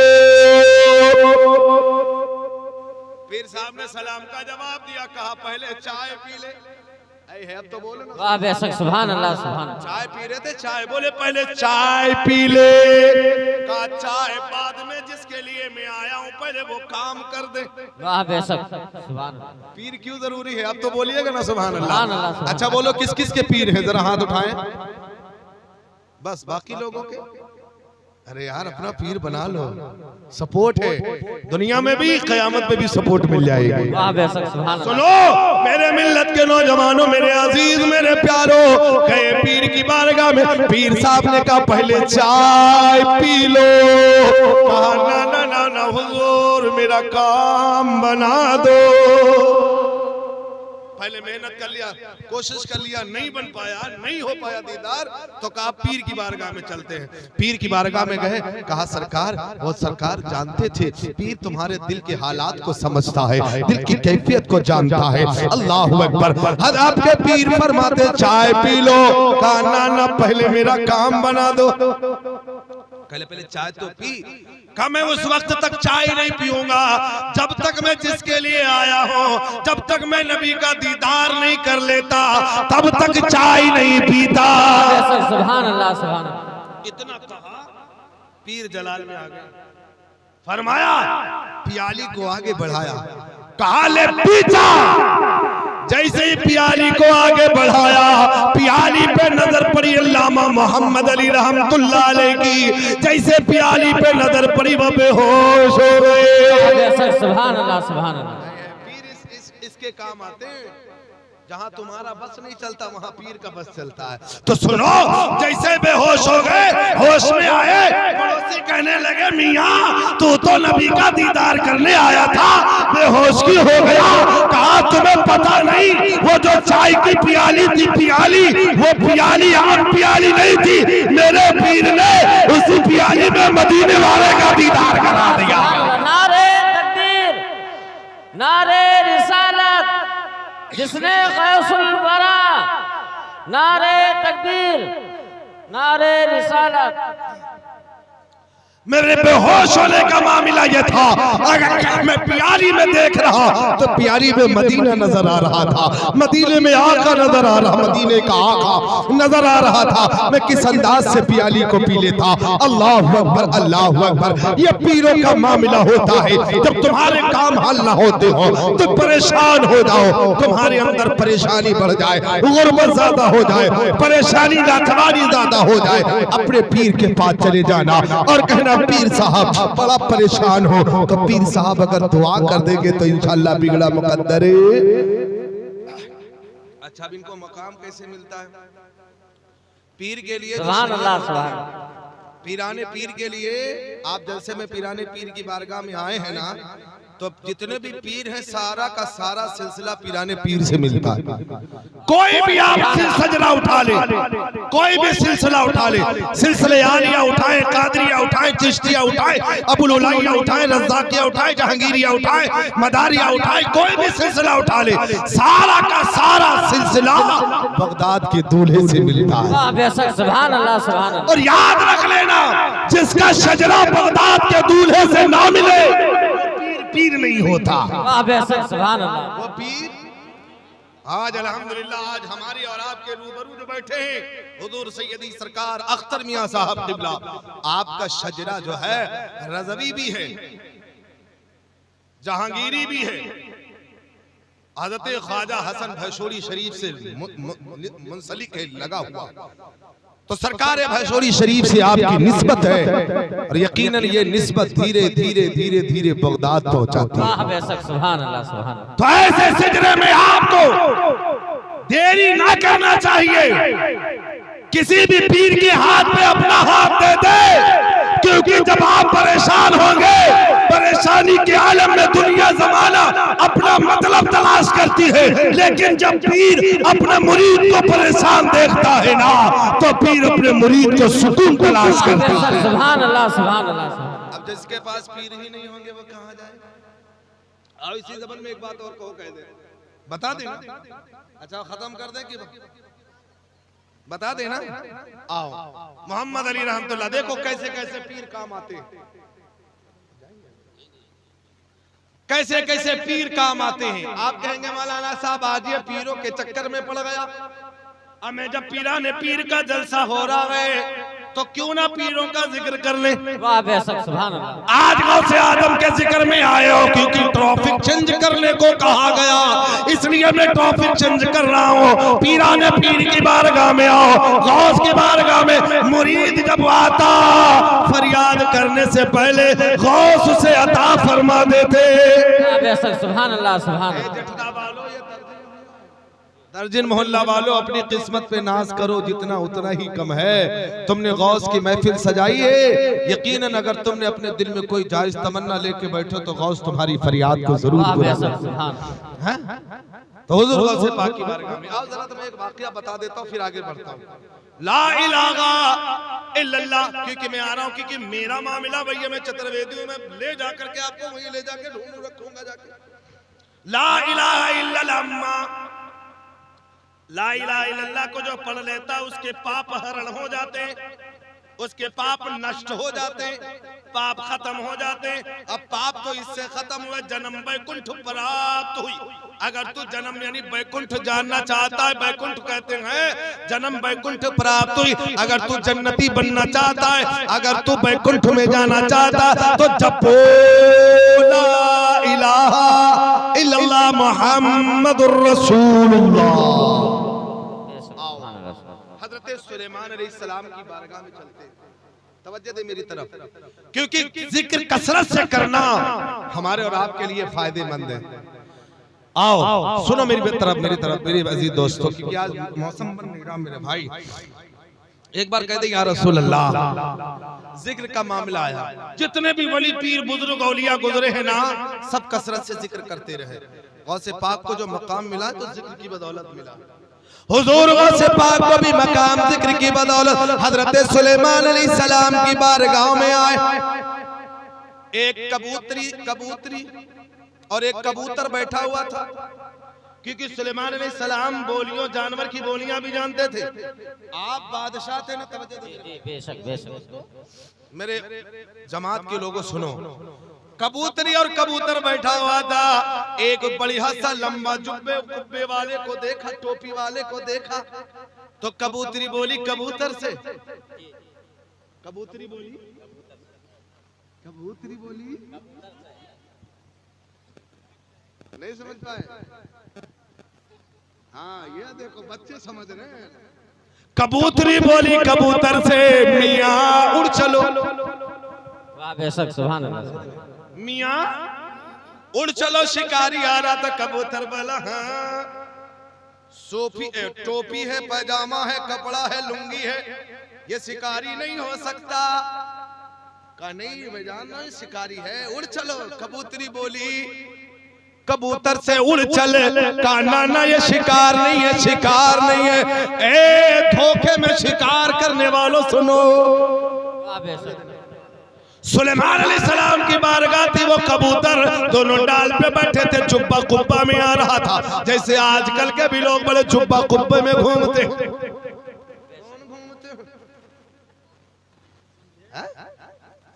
पीर साहब ने सलाम का जवाब दिया, कहा पहले चाय पी ले, ऐ है, अब तो बोलो ना। वाह बेशक सुभान अल्लाह सुभान। चाय पी रहे थे, चाय बोले पहले चाय पी ले, कहा चाय बाद में, जिसके लिए मैं आया हूँ पहले वो काम कर दे। वाह बेशक सुभान। पीर क्यों जरूरी है, अब तो बोलिएगा ना सुभान सुभान अल्लाह। अल्लाह। अच्छा बोलो, किस किस के पीर हैं, जरा हाथ उठाएं, बस बाकी लोगों के, अरे यार अपना पीर बना लो, सपोर्ट है, दुनिया में भी क़यामत में भी सपोर्ट मिल जाएगी। वाह बेशक सुभान। सुनो मेरे मिल्लत के नौजवानों, मेरे अजीज, मेरे प्यारो, गए पीर की बारगाह में, पीर साहब ने कहा पहले चाय पी लो, कहा ना ना ना ना हुजूर, मेरा काम बना दो। पहले मेहनत कर लिया, कोशिश कर लिया, नहीं बन पाया, नहीं हो पाया दीदार, तो कहा पीर की बारगाह में चलते हैं। पीर की बारगाह में गए, कहा सरकार, वो सरकार जानते थे पीर तुम्हारे दिल के हालात को समझता है, दिल की कैफियत को जानता है। अल्लाहु अकबर। हद आपके पीर फरमाते चाय पी लो, कहा ना ना पहले मेरा काम बना दो। पहले चाय तो पी, कहा मैं उस वक्त तक चाय नहीं पीऊंगा जब तक मैं जिसके लिए आया हूँ, जब तक मैं नबी का दीदार नहीं कर लेता तब तक चाय नहीं पीता। सुभान अल्लाह सुभान। इतना कहा, पीर जलाल में आ गए, फरमाया पियाली को आगे बढ़ाया, कहा ले पीता। जैसे ही पियाली को आगे बढ़ाया, पियाली पे नजर पड़ी अल्लामा मोहम्मद अली रहमतुल्लाह अलैह की, जैसे पियाली पे नजर पड़ी वो बेहोश हो गए। सुभान अल्लाह सुभान अल्लाह। पीर इसके काम आते हैं, जहाँ तुम्हारा बस नहीं चलता वहाँ पीर का बस चलता है। तो सुनो, जैसे बेहोश हो गए, होश में आए, पड़ोसी कहने लगे मियाँ तू तो नबी का दीदार करने आया था, बेहोश की हो गया। कहा तुम्हें पता नहीं, वो जो चाय की पियाली थी, पियाली वो पियाली आम पियाली नहीं थी, मेरे पीर ने उसी पियाली में मदीने वाले का दीदार करा दिया। नारे तकबीर, नारे रिसालत, जिसने गौसुल वरा, नारे तकबीर, नारे रिसालत। मेरे बेहोश होने का मामला यह था, अगर मैं प्यारी में देख रहा तो प्यारी में मदीना नजर आ रहा था, मदीने में आका नजर आ रहा, मदीने का आका नजर आ रहा था। मैं किस अंदाज से प्याली को पी लेता। अल्लाह अकबर, अल्लाह अकबर। ये पीरों का मामला होता है, जब तुम्हारे काम हल ना होते हो तो परेशान हो जाओ, तुम्हारे अंदर परेशानी बढ़ जाए, गुर्बत ज्यादा हो जाए, परेशानी नाखवारी ज्यादा हो जाए, अपने पीर के पास चले जाना और कहना पीर साहब बड़ा परेशान हो, तो पीर साहब अगर दुआ कर देंगे तो इंशाअल्लाह बिगड़ा मुकद्दर है। अच्छा, अब इनको मकाम कैसे मिलता है? पीर के लिए सुभान अल्लाह, सुभान। पीराने पीर के लिए, आप जैसे में पीराने पीर की बारगाह में आए हैं ना, तो जितने भी पीर हैं सारा का सारा सिलसिला पीराने पीर से मिलता है। कोई भी आप सिलसिला उठा ले, कोई भी सिलसिला उठा ले, सिलसिले आलिया उठाए, कादरिया उठाए, चिश्तिया उठाए, अबुल उलैया उठाए, रज़्ज़ाकिया उठाए, जहांगीरिया उठाए, मदारिया उठाए, कोई भी सिलसिला उठा ले, सारा का सारा सिलसिला बगदाद के दूल्हे से मिलता है। वाह बेशक, सुभान अल्लाह, सुभान अल्लाह। और याद रख लेना, जिसका शजरा बगदाद के दूल्हे से ना मिले पीर नहीं होता। वाह बेशक, सुभान अल्लाह। वो पीर आज अल्हम्दुलिल्लाह आज हमारी और आपके रूबरू जो बैठे हैं, हुजूर सैयदी सरकार अख्तर मियां साहब क़िबला, आपका शजरा जो है रज़वी भी है, जहांगीरी भी है, हज़रत ख्वाजा हसन भैशोरी शरीफ से मुंसलिक है, लगा हुआ। तो सरकार भैशोरी शरीफ से आपकी निस्बत है और यकीनन ये निस्बत धीरे धीरे धीरे धीरे बगदाद पहुंचाती है। वाह बेशक, सुभान अल्लाह, सुभान अल्लाह। तो ऐसे सिजरे में आपको देरी ना करना चाहिए, किसी भी पीर के हाथ में अपना हाथ दे दे, क्योंकि जब आप परेशान होंगे, परेशानी के आलम में दुनिया जमाना अपना मतलब तलाश करती है, लेकिन जब पीर अपने मुरीद को परेशान देखता है ना, तो पीर अपने मुरीद को सुकून तलाश करता है। सुभान अल्लाह, सुभान अल्लाह। अब जिसके पास पीर ही नहीं होंगे वो कहाँ जाए? अब इसी जबान में एक बात और कहो, कह दे, बता देना। अच्छा खत्म कर दे कि बता देना। आओ मोहम्मद अली रहमतुल्लाह, देखो कैसे कैसे पीर काम आते हैं, कैसे कैसे पीर काम आते हैं। आप कहेंगे मौलाना साहब आज ये पीरों के चक्कर में पड़ गया, अब मैं जब पीराने पीर का जलसा हो रहा है तो क्यों ना पीरों का जिक्र कर ले। वाह बेशक, सुभान अल्लाह। आज गौसे आदम के जिक्र में आए हो, क्योंकि ट्रैफिक चेंज करने को कहा गया, इसलिए मैं ट्रैफिक चेंज कर रहा हूँ। पीराने पीर की बारगाह में आओ, गौस की बारगाह में मुरीद जब आता, फरियाद करने से पहले गौस उसे अता फरमा देते। वाह बेशक, सुभान अल्लाह, सुभान अल्लाह। दर्जन मोहल्ला वालों, अपनी किस्मत पे नाज करो, जितना उतना ही कम है। तुमने गौस की महफिल सजाई है, यकीनन अगर तुमने अपने दिल में कोई जायज तमन्ना लेके बैठो तो गौस तुम्हारी फरियाद को जरूर पूरा करेगा। तो हुजूर गौसे पाक की बारगाह में आओ, जरा तुम्हें एक वाकया बता देता हूँ, फिर आगे बढ़ता हूँ। ला इलाहा इल्लल्लाह, क्योंकि मैं आ रहा हूँ, क्योंकि मेरा मामला भैया मैं चतुर्वेदी हूँ, मैं ले जा करके आपको वहीं ले जाके ढूंढ रखूंगा जाके। ला इलाहा इल्लल्लाह, ला इलाहा इल्लल्लाह को जो पढ़ लेता उसके पाप हरण हो जाते, उसके पाप नष्ट हो जाते, पाप खत्म हो जाते। अब पाप तो इससे खत्म हुए, जन्म बैकुंठ प्राप्त हुई। अगर तू जन्म यानी बैकुंठ जानना चाहता है, बैकुंठ कहते हैं जन्म बैकुंठ प्राप्त हुई। अगर तू जन्नती बनना चाहता है, अगर तू बैकुंठ में जाना चाहता तो जपो ला इलाहा इल्लल्लाह मुहम्मदुर रसूलुल्लाह। हज़रत सुलेमान अलैहिस्सलाम की बारगाह में चलते, तवज्जो दे मेरी तरफ, क्योंकि जिक्र कसरत से करना हमारे और आपके लिए फायदेमंद है। आओ सुनो मेरी तरफ मेरे अजीज दोस्तों, क्योंकि आज मौसम बन नहीं रहा मेरे भाई। एक बार कहते या रसूल अल्लाह, जिक्र का मामला आया, जितने भी वली पीर बुजुर्ग औलिया गुजरे हैं ना, सब कसरत से जिक्र करते रहे। गौसे पाक को जो मकाम मिला तो जिक्र की बदौलत मिला। हुजूर गौसे पाक को भी मकाम जिक्र की बदौलत हजरत सुलेमान अलैहिस्सलाम की बारगाह में आए। एक कबूतरी और एक कबूतर बैठा हुआ था। क्योंकि सुलेमान अलैहिस्सलाम बोलियों जानवर की बोलियां भी जानते थे। आप बादशाह थे ना, तवज्जो दीजिए। बेशक बेशक। मेरे जमात के लोगों सुनो, कबूतरी और कबूतर बैठा हुआ था। एक बढ़िया सा लंबा जुब्बे कुब्बे वाले को देखा, टोपी वाले को देखा, तो कबूतरी बोली कबूतर से, कबूतरी बोली, कबूतरी बोली, नहीं समझ पाए? हाँ ये देखो बच्चे समझ रहे हैं। कबूतरी बोली कबूतर से, मियाँ उड़ चलो। वाह बेशक सुभान अल्लाह। मियाँ उड़ चलो, शिकारी आ रहा था। कबूतर बोला हाँ, टोपी है, पैजामा है, कपड़ा है, लुंगी है, ये शिकारी नहीं हो सकता। कहा नहीं मैं जानना शिकारी है, उड़ चलो। कबूतरी बोली कबूतर से उड़ चले, कहा ना ये शिकार नहीं है, शिकार नहीं है। ए धोखे में शिकार करने वालों सुनो, वाह बेशक। सुलेमान अलैहिस्सलाम की बारगाह थी। वो कबूतर दोनों डाल पे बैठे थे, जुब्बा कुब्बा में आ रहा था। जैसे आजकल के भी लोग बड़े जुब्बा कुब्बे में घूमते। कौन घूमते?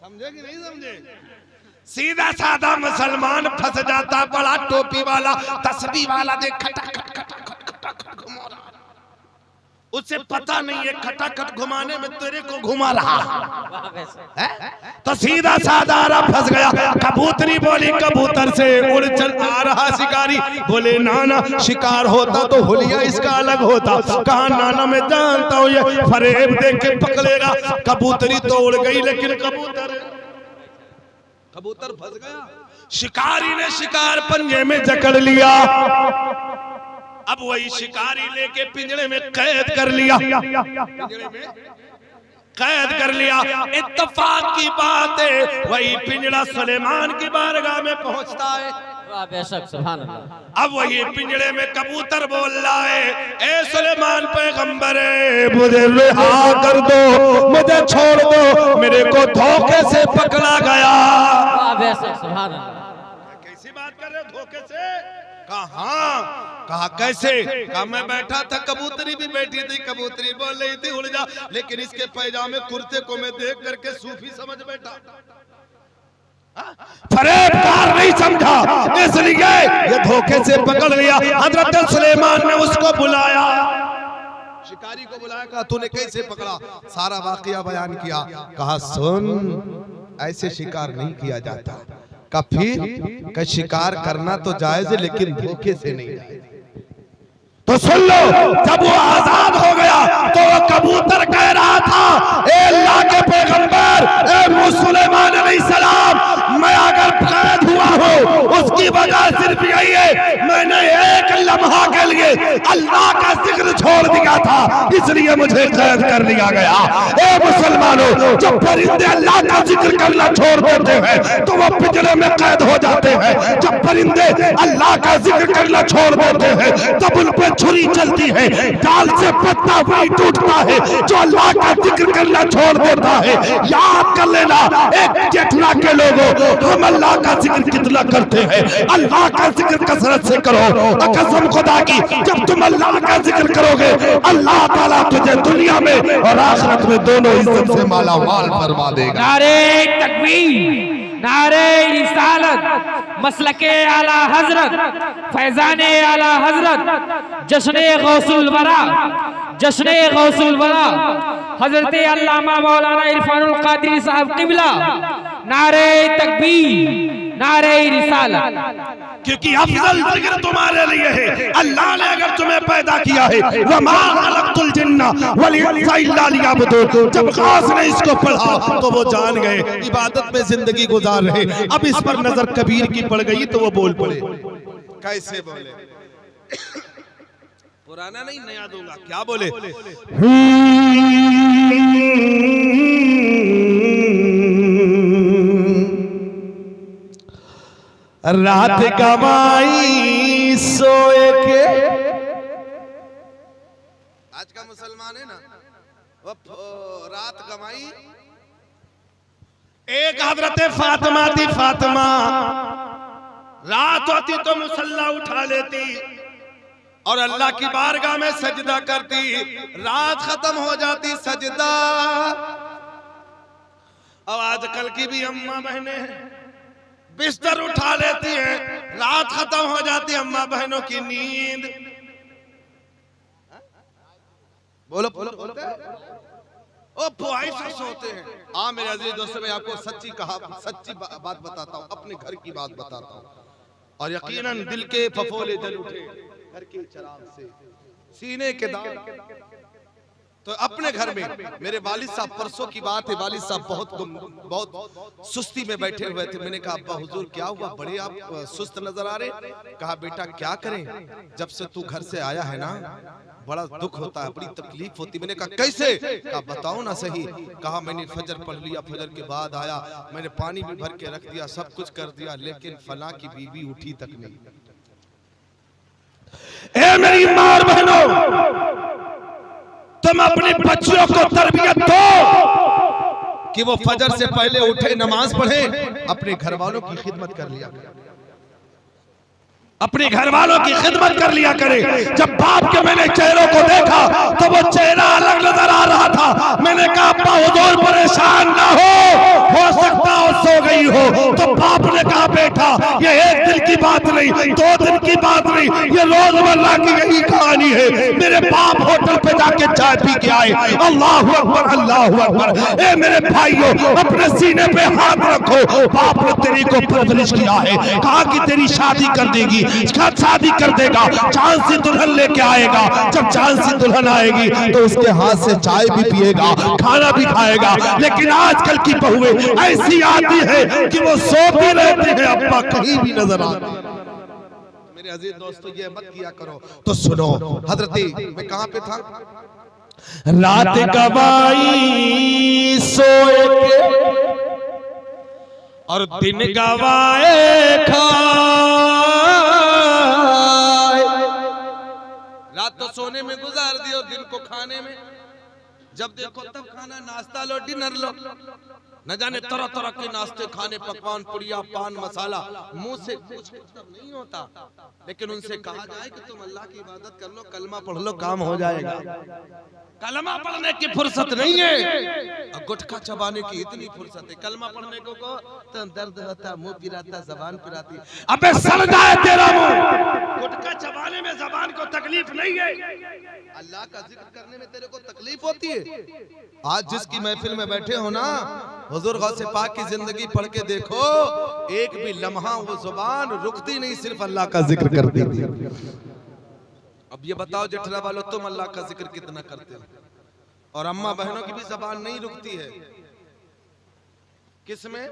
समझे कि नहीं समझे? सीधा साधा मुसलमान फंस जाता, बड़ा टोपी वाला तस्बीह वाला देख खटाखट खटाखट खटाखट घुमा रहा, उसे पता नहीं है खटाखट घुमाने में तेरे को घुमा रहा है, तो सीधा साधा फंस गया। कबूतरी बोली कबूतर से, उड़ चल आ रहा शिकारी। बोले नाना शिकार होता तो हुलिया इसका अलग होता। कहा नाना मैं जानता हूँ ये फरेब देख के पकड़ेगा। कबूतरी तो उड़ गई, लेकिन कबूतर फंस गया। शिकारी ने शिकार पंजे में जकड़ लिया। अब वही शिकारी लेके पिंजरे में कैद कर लिया, पिंजरे में कैद कर लिया। इत्तेफाक की बात है, वही पिंजरा सुलेमान की बारगाह में पहुंचता है। वाह बेशक सुभान अल्लाह। अब वही पिंजरे में कबूतर बोल रहा है, ए सुलेमान पैगंबर मुझे रिहा कर दो, मुझे छोड़ दो, मेरे को धोखे से पकड़ा गया। वाह बेशक सुभान अल्लाह। कैसी बात कर रहे हो धोखे से? कहा कैसे? कहा मैं बैठा था, कबूतरी भी बैठी थी, कबूतरी बोल रही थी उड़ जा, लेकिन इसके पैजामे कुर्ते को मैं देख करके सूफी समझ बैठा, फरेबकार नहीं समझा, इसलिए ये धोखे से पकड़ लिया। हजरत सुलेमान ने उसको बुलाया, शिकारी को बुलाया, कहा तूने कैसे पकड़ा? सारा वाकया बयान किया। कहा सुन, ऐसे शिकार नहीं किया जाता। का फिर का शिकार करना तो जायज है, लेकिन धोखे से नहीं जायज। तो सुन लो, जब वो आजाद हो गया तो वो कबूतर कह रहा था, ए अल्लाह के पैगंबर, ए सुलेमान अलैहिस्सलाम, मैं अगर कैद हुआ हूँ उसकी वजह सिर्फ यही है, मैंने एक लम्हा के लिए अल्लाह का जिक्र छोड़ दिया था, इसलिए मुझे कैद कर लिया गया। ए मुसलमानों, जब परिंदे अल्लाह का जिक्र करना छोड़ देते हैं तो वो पिंजरे में कैद हो जाते हैं। जब परिंदे अल्लाह का जिक्र करना छोड़ देते हैं तब उन पे छुरी चलती है, डाल से पत्ता वही टूटता है जो अल्लाह का जिक्र करना छोड़ देता है। याद कर लेना, एक जेठुरा के लोगों, हम अल्लाह का जिक्र कितना करते हैं। अल्लाह का जिक्र कसरत से करो, कसम खुदा की, जब तुम अल्लाह का जिक्र करोगे अल्लाह ताला तुझे दुनिया में और आखिरत में दोनों इज्जत से माला माल फरमा देगा। नारे तकबीर, नारे रिसालत, मसलके आला हजरत, फैजाने आला हजरत, जश्ने गौसुल वरा, जश्ने गौसुल वरा, हजरत अल्लामा मौलाना इरफानुल कादरी साहब किबला। नारे तकबीर, नारे रिसालत। क्योंकि अफजल जिक्र तुम्हारे लिए है। अल्लाह ने अगर तुम्हें पैदा किया है, वमा खलक़तुल जिन्ना वल इंसा इल्ला लियअबुदून, जब खास ने इसको पढ़ा तो वो जान गए, इबादत में जिंदगी गुजार रहे। अब इस पर नजर कबीर की पड़ गई तो वो बोल पड़े। कैसे बोले? पुराना नहीं नया दूंगा, क्या बोले? रात कमाई सोए के, आज का मुसलमान है ना, वो रात कमाई। एक हजरत फातिमा थी, फातिमा रात होती तो मुसल्ला उठा लेती, और अल्लाह की बारगाह में सजदा करती, रात खत्म हो जाती सजदा। अब आजकल की भी अम्मा बहनें बिस्तर उठा लेती हैं, रात खत्म हो जाती अम्मा बहनों की नींद। बोलो बोलो बोलते ओ पुआई से सोते हैं। हाँ मेरे अजीज दोस्तों, मैं आपको सच्ची बात बताता हूँ, अपने घर की बात बताता हूँ, और यकीनन दिल के फफोले जल उठे घर के चिराग से, सीने के दाग। तो अपने घर में मेरे वालिद साहब, परसों की बात है, वालिद साहब बहुत सुस्ती में बैठे हुए थे। मैंने कहा अब्बा हुजूर क्या हुआ, बड़े आप सुस्त नजर आ रहे। कहा बेटा क्या करें, जब से तू घर से आया है ना बड़ा दुख होता है, बड़ी तकलीफ होती। मैंने कहा कैसे, कहा बताओ ना सही। कहा मैंने फजर पढ़ लिया, फजर के बाद आया, मैंने पानी भी भर के रख दिया, सब कुछ कर दिया, लेकिन फला की बीवी उठी तक नहीं। ए मेरी मार बहनों, तुम अपने बच्चों को तरबियत दो कि वो फजर से पहले उठे, नमाज पढ़े, अपने घर वालों की खिदमत कर लिया, अपने घर वालों की खिदमत कर लिया करे। जब बाप के मैंने चेहरों को देखा तो वो चेहरा अलग नजर आ रहा था। मैंने कहा अब्बा हुजूर परेशान ना हो सकता हो सो गई हो। तो बाप ने कहा बेटा ये एक दिन की बात नहीं, 2 दिन की बात नहीं, ये रोजमर्रा की यही कहानी है। मेरे बाप होटल पे जाके चाय पी के आए, अल्लाह अकबर अल्लाह अकबर। ए मेरे भाइयों, अपने सीने पे हाथ रखो, बाप ने तेरी को परवरिश किया है, कहा कि तेरी शादी कर देगी, शादी कर देगा, चांद सी दुल्हन लेके आएगा। जब चांद सी दुल्हन आएगी तो उसके हाथ से चाय भी पिएगा, खाना भी खाएगा। लेकिन आजकल की बहुएं ऐसी आती है कि वो सोती रहती है, अब्बा कहीं भी नजर आती है। मेरे अजीज दोस्तों ये मत किया करो। तो सुनो हजरती, मैं कहां पे था, रात गवाई सोए के और दिन गवाए खाए। रात तो सोने में गुजार दी और दिन को खाने में, जब देखो तब खाना, नाश्ता लो, डिनर लो, न जाने तरह तरह के नाश्ते खाने, पकवान, पुड़िया, पान मसाला, मुंह से कुछ मतलब नहीं होता। लेकिन उनसे कहा जाए कि तुम अल्लाह की इबादत कर लो, कलमा पढ़ लो, काम हो जाएगा। कलमा पढ़ने की फुर्सत नहीं है, गुटखा चबाने की इतनी फुर्सत है। कलमा पढ़ने को तो दर्द होता, मुंह पिराता, जबान पिराती। अबे सड़ जाए तेरा मुंह। गुटखा चबाने में जबान को तकलीफ नहीं है, अल्लाह का जिक्र करने में तेरे को तकलीफ होती है। आज जिसकी महफिल में बैठे हो ना, हुजूर गौसे पाक की जिंदगी पढ़ के देखो, एक भी लम्हा वो जुबान रुकती नहीं, सिर्फ अल्लाह का जिक्र करती थी। अब ये बताओ जेठरा वालों, तुम अल्लाह का जिक्र कितना करते हो? और अम्मा बहनों की भी जबान नहीं रुकती है, किसमें?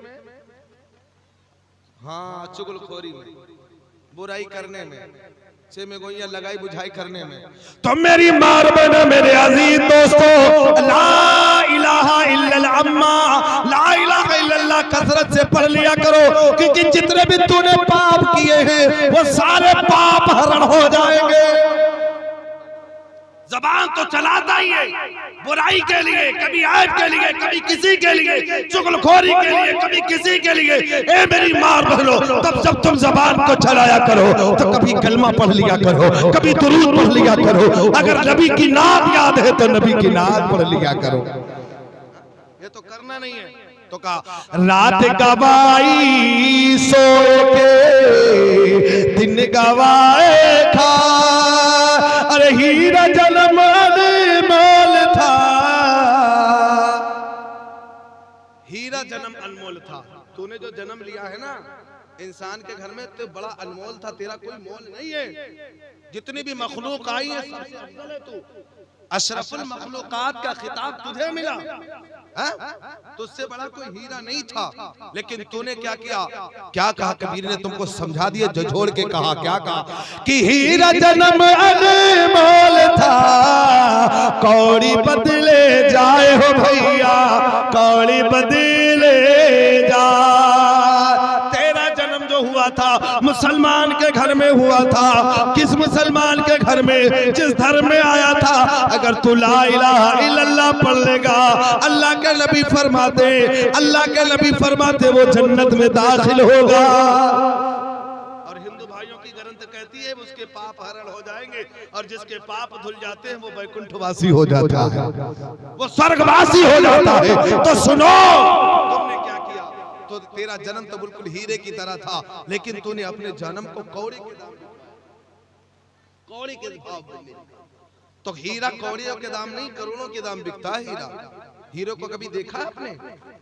हाँ, चुगलखोरी में, बुराई करने में, से में गोइयां लगाई बुझाई करने में। तो मेरी मार बहना, मेरे अजीज दोस्तों, ला इलाहा इल्लल्लाह अम्मा, ला इलाहा इल्लल्लाह कसरत से पढ़ लिया करो, क्योंकि जितने भी तूने पाप किए हैं वो सारे पाप हरण हो जाएंगे। जबान तो चलाता ही है, बुराई के लिए, कभी ऐब के लिए, कभी किसी के लिए, चुगलखोरी के लिए, कभी किसी के लिए। ए मेरी मार बहनों, तब जब तुम जबान को चलाया करो तो कभी कलमा पढ़ लिया करो, कभी दुरूद पढ़ लिया करो। अगर नबी की नात याद है तो नबी की नात पढ़ लिया करो। ये तो करना नहीं है। तो कहा रात गवाई सो के, दिन गवाए खा। अरे हीरा जन्म अनमोल था, हीरा जन्म अनमोल था। तूने जो जन्म लिया है ना इंसान के घर में, तो बड़ा अनमोल था, तेरा कोई मोल नहीं है। जितनी भी मखलूक आई है सबसे अफजल है तू, अशरफुल मखलूकात का खिताब तुझे मिला, तुझसे बड़ा कोई हीरा नहीं था। लेकिन तूने क्या किया, क्या कहा कबीर ने तुमको समझा दिया, झोड़ के कहा, क्या कहा कि हीरा जन्म अनमोल था, कौड़ी बदले जाए हो भैया, कौड़ी बदले जाए। तेरा जन्म जो हुआ था मुसलमान के घर में हुआ था। किस मुसलमान के घर में? जिस धर्म में आया था। अगर तू ला इलाहा इल्लल्लाह पढ़ लेगा, अल्लाह के नबी फरमाते, अल्लाह के नबी फरमाते वो जन्नत में दाखिल होगा। और हिंदू भाइयों की ग्रंथ कहती है उसके पाप हरण हो जाएंगे और जिसके पाप धुल जाते हैं वो वैकुंठवासी हो जाता है, वो स्वर्गवासी हो जाता है। तो सुनो, तुमने क्या किया? तो तेरा जन्म तो बिल्कुल हीरे की तरह था, लेकिन तूने अपने जन्म को कौड़ी के दाम, कौड़ी के भाव में ले। तो हीरा कौड़ियों के दाम नहीं, करोड़ों के दाम बिकता है हीरा। हीरो को कभी देखा है आपने?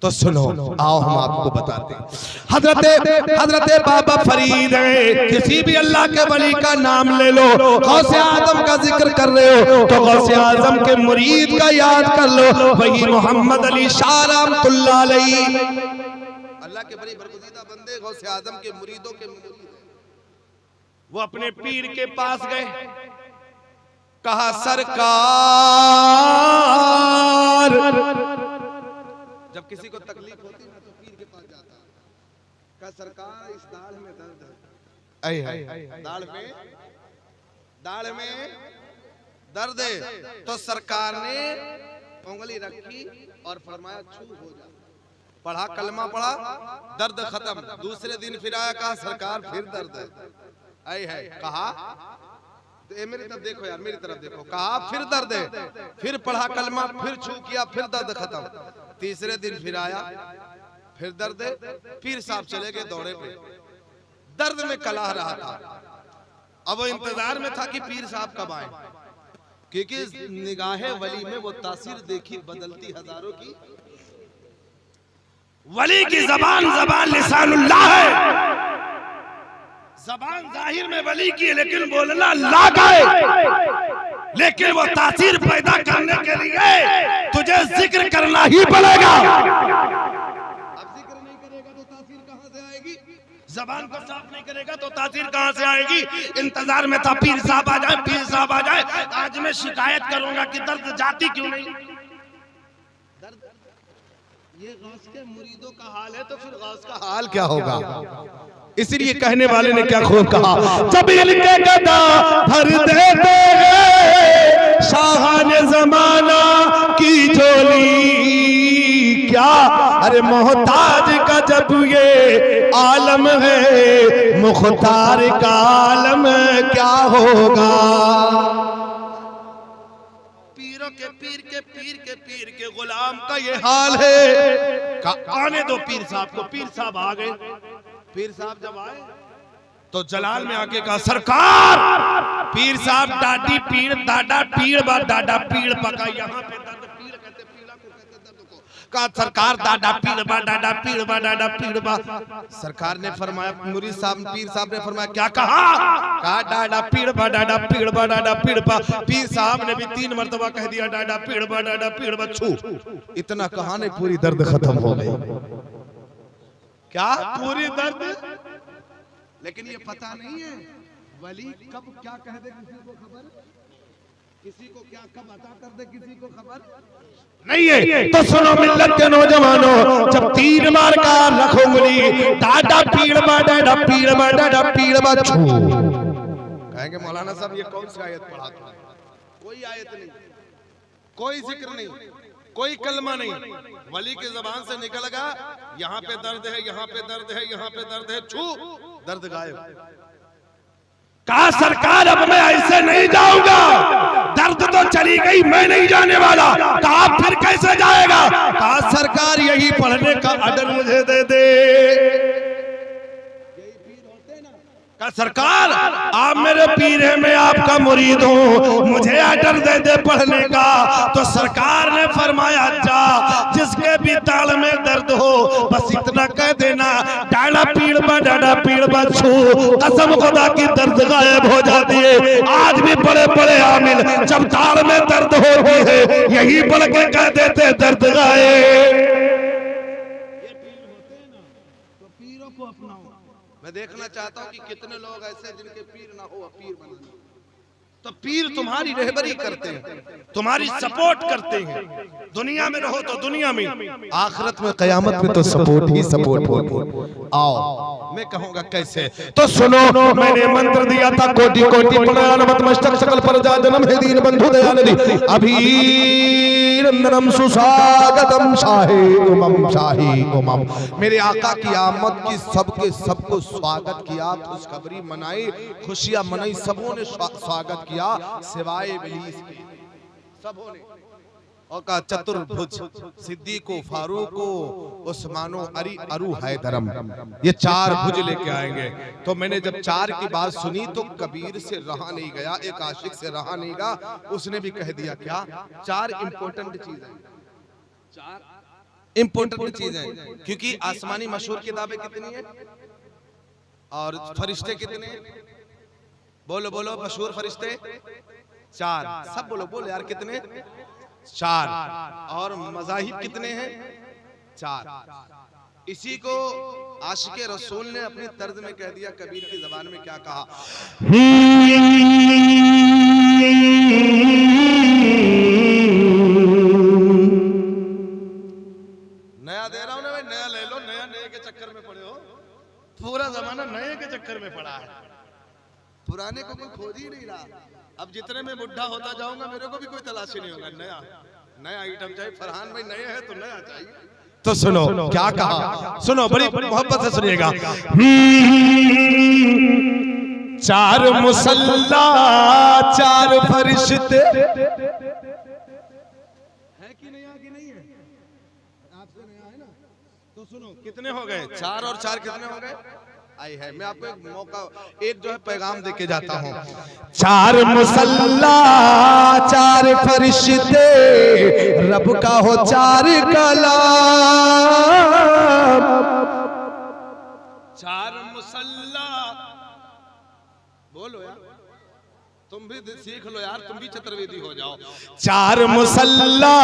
तो सुनो, आओ हम आपको बताते हैं। हजरते बाबा फरीद है, किसी भी अल्लाह के वली का नाम ले लो, गौसे आजम का जिक्र कर रहे हो तो गौसे आजम के मुरीद का याद कर लो, वही मोहम्मद अली शाह रहमतुल्लाह अलैहि। अल्लाह के बड़ी बरगुज़ीदा बंदे गौसे आजम के मुरीदों के मुरीद हैं। वो अपने पीर के पास गए, कहा सरकार, जब किसी को तकलीफ होती है तो पीर के पास जाता है, कहा सरकार इस दाढ़ में दर्द है, दाढ़ में दर्द है। तो सरकार ने उंगली रखी और फरमाया छू हो जा, पढ़ा कलमा पढ़ा, दर्द खत्म। दूसरे दिन फिर आया, कहा सरकार फिर दर्द है, कहा तो मेरी तरफ देखो यार, मेरी तरफ देखो, कहा फिर दर्द है, फिर पढ़ा कलमा, फिर छू किया, फिर दर्द खत्म। तीसरे दिन फिर आया, फिर दर्द है, पीर साहब चले गए दौड़े पे, दर्द में कलाह रहा था। अब वो इंतजार में था कि पीर साहब कब आए, क्योंकि निगाहे वली में वो तासीर देखी बदलती हजारों की। वली की जबान लिसानुल्लाह है, जबान जाहिर में वली की है लेकिन बोलना अल्लाह का है। लेकिन वो तासीर पैदा करने के लिए तुझे जिक्र करना ही पड़ेगा। अब जिक्र नहीं करेगा तो तासीर कहां से आएगी? जबान को साफ नहीं करेगा तो तासीर कहां से आएगी? इंतजार में था पीर साहब आ जाए, पीर साहब आ जाए। आज मैं शिकायत करूंगा कि दर्द जाती क्यों नहीं। ये गौस के मुरीदों का हाल है तो फिर गौस का हाल क्या होगा? इसलिए कहने वाले ने क्या खूब कहा, जब इनके गदा भर देते हैं शाहान जमाना की झोली, क्या अरे मोहताज का जब ये आलम है, मुख्तार का आलम क्या होगा। पीरों के पीर के पीर के पीर के गुलाम का ये हाल है। आने दो पीर साहब को। पीर साहब आ गए। पीर साहब जब आए तो जलाल में आके कहा सरकार, पीर साहब दादी पीड़ दादा पीड़ बा दादा पीड़ पका, यहाँ पे दर्द पीड़ कहते, पीड़ा को कहते दर्द को। कहा सरकार दादा पीड़ बा दादा पीड़ बा दादा पीड़ बा। सरकार ने फरमाया, मुरीद साहब पीर साहब ने फरमाया क्या कहा? कहा दादा पीड़ बा दादा पीड़ बा दादा पीड़ बा। पीर साहब ने भी 3 मरतबा कह दिया दादा पीड़ बा दादा पीड़ बा। छू, इतना कहानी पूरी दर्द खत्म हो गई। क्या पूरी दर्द? लेकिन ये पता नहीं है वली कब क्या कह दे किसी को खबर, किसी को क्या कब अता कर दे किसी को खबर नहीं है। तो सुनो मिल्लत के नौजवानों, जब 3 बार का रखोंगली दादा पीड़ बा दादा पीड़ बा दादा पीड़ बा छू, कहेंगे मौलाना साहब ये कौन सी आयत पढ़ा था? कोई आयत नहीं, कोई जिक्र नहीं, कोई कलमा नहीं, वली की जबान से निकल गया यहाँ पे दर्द है, यहाँ पे दर्द है, यहाँ पे दर्द है, छू, दर्द गायब। कहा सरकार अब मैं ऐसे नहीं जाऊंगा, दर्द तो चली गई, मैं नहीं जाने वाला। कहा फिर कैसे जाएगा? कहा सरकार यही पढ़ने का ऑर्डर मुझे दे दे। कहा सरकार आप मेरे पीर हैं, मैं आपका मुरीद हूँ, मुझे ऑर्डर दे दे पढ़ने का। तो सरकार ने फरमाया जा, जिसके भी ताल में दर्द हो बस इतना कह देना डाड़ा पीड़ बा डाड़ा पीड़ बा छू, कसम खुदा की दर्द गायब हो जाती है। आज भी बड़े बड़े आमिल जब ताल में दर्द होती है यही बोल के कह देते दर्द गायब। मैं देखना चाहता हूँ कि कितने लोग ऐसे जिनके पीर ना हो पीर बना। तो पीर तुम्हारी रहबरी करते हैं, तुम्हारी सपोर्ट करते हैं। दुनिया में रहो तो दुनिया में, आखिरत में कयामत में तो सपोर्ट ही सपोर्ट होगी। आओ मैं कहूंगा कैसे, तो सुनो, मैंने मंत्र दिया था कोटि कोटि प्रणमत मस्तक सकल पर जा जन्म है दीन बंधु दयानिधि अभिनंदनम सुस्वागतम शाहे उमम शाही उमम। मेरे आका की आमद की सबके सबको स्वागत किया, खुशखबरी मनाई, खुशियां मनाई, सबों ने स्वागत किया सिवाय इब्लीस के। सबों ने और कहा चतुर्भुज सिद्दीको फारूको उस्मानो अरी अरु हैदरम, ये चार भुज लेके आएंगे। तो मैंने जब चार की बात सुनी तो कबीर से रहा नहीं गया, एक आशिक से रहा नहीं गया। उसने भी कह दिया क्या, चार इंपॉर्टेंट चीजें, चार इंपॉर्टेंट चीजें, क्योंकि आसमानी मशहूर किताबें कितनी है और फरिश्ते कितने, बोलो बोलो मशहूर फरिश्ते चार, सब बोलो बोलो यार कितने, चार। और मज़ाहिब कितने हैं, चार। इसी को आशिक़े रसूल ने अपनी तर्ज में कह दिया, कबीर की ज़बान में क्या कहा, नया दे रहा हूं ना भाई, नया ले लो, नया नए के चक्कर में पड़े हो, पूरा जमाना नए के चक्कर में पड़ा है, पुराने को कोई खोज ही नहीं रहा। अब जितने में बुढ़ा होता जाऊंगा मेरे को भी कोई तलाशी नहीं होगा, नया नया आइटम चाहिए। फरहान भाई नए हैं तो नया चाहिए। तो सुनो क्या कहा, सुनो बड़ी मोहब्बत से सुनिएगा। चार मुसल्ला चार फरिश्ते है कि नहीं, आगे नहीं है, आपसे नया है ना। तो सुनो कितने हो गए, चार और चार कितने हो गए, आई है। मैं आपको एक मौका, एक जो है पैगाम देके जाता हूँ। चार मुसल्ला चार फरिश्ते रब का हो चार कलाम, चार मुसल्ला, बोलो यार, तुम भी सीख लो यार, तुम भी चतुर्वेदी हो जाओ। चार मुसल्ला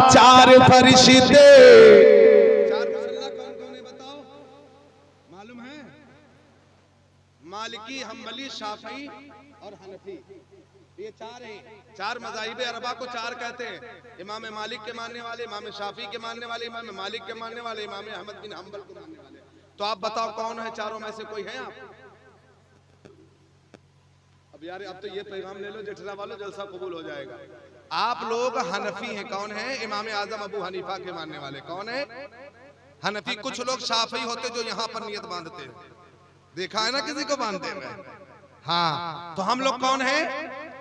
चार फरिश्ते, चार मुसल्ला कौन कौन है बताओ, मालूम है, मालिकी, हम्बली, शाफी और हनफी, ये चार हैं। चार मज़ाहिब अरबा को चार कहते हैं, इमाम मालिक के मानने वाले, इमाम शाफी के मानने वाले, इमाम मालिक के मानने वाले, इमाम अहमद बिन हम्बल के मानने वाले। तो आप बताओ कौन है चारों में से, कोई है आप? अब यार अब तो ये पैगाम ले लो जठरा वालों, जलसा कबूल हो जाएगा। आप लोग हनफी हैं, कौन है? इमाम आजम अबू हनीफा के मानने वाले। कौन है? हनफी। कुछ लोग शाफी होते जो यहाँ पर नियत बांधते हैं, देखा है ना किसी को बांधते हैं। हाँ, तो हम लोग कौन है?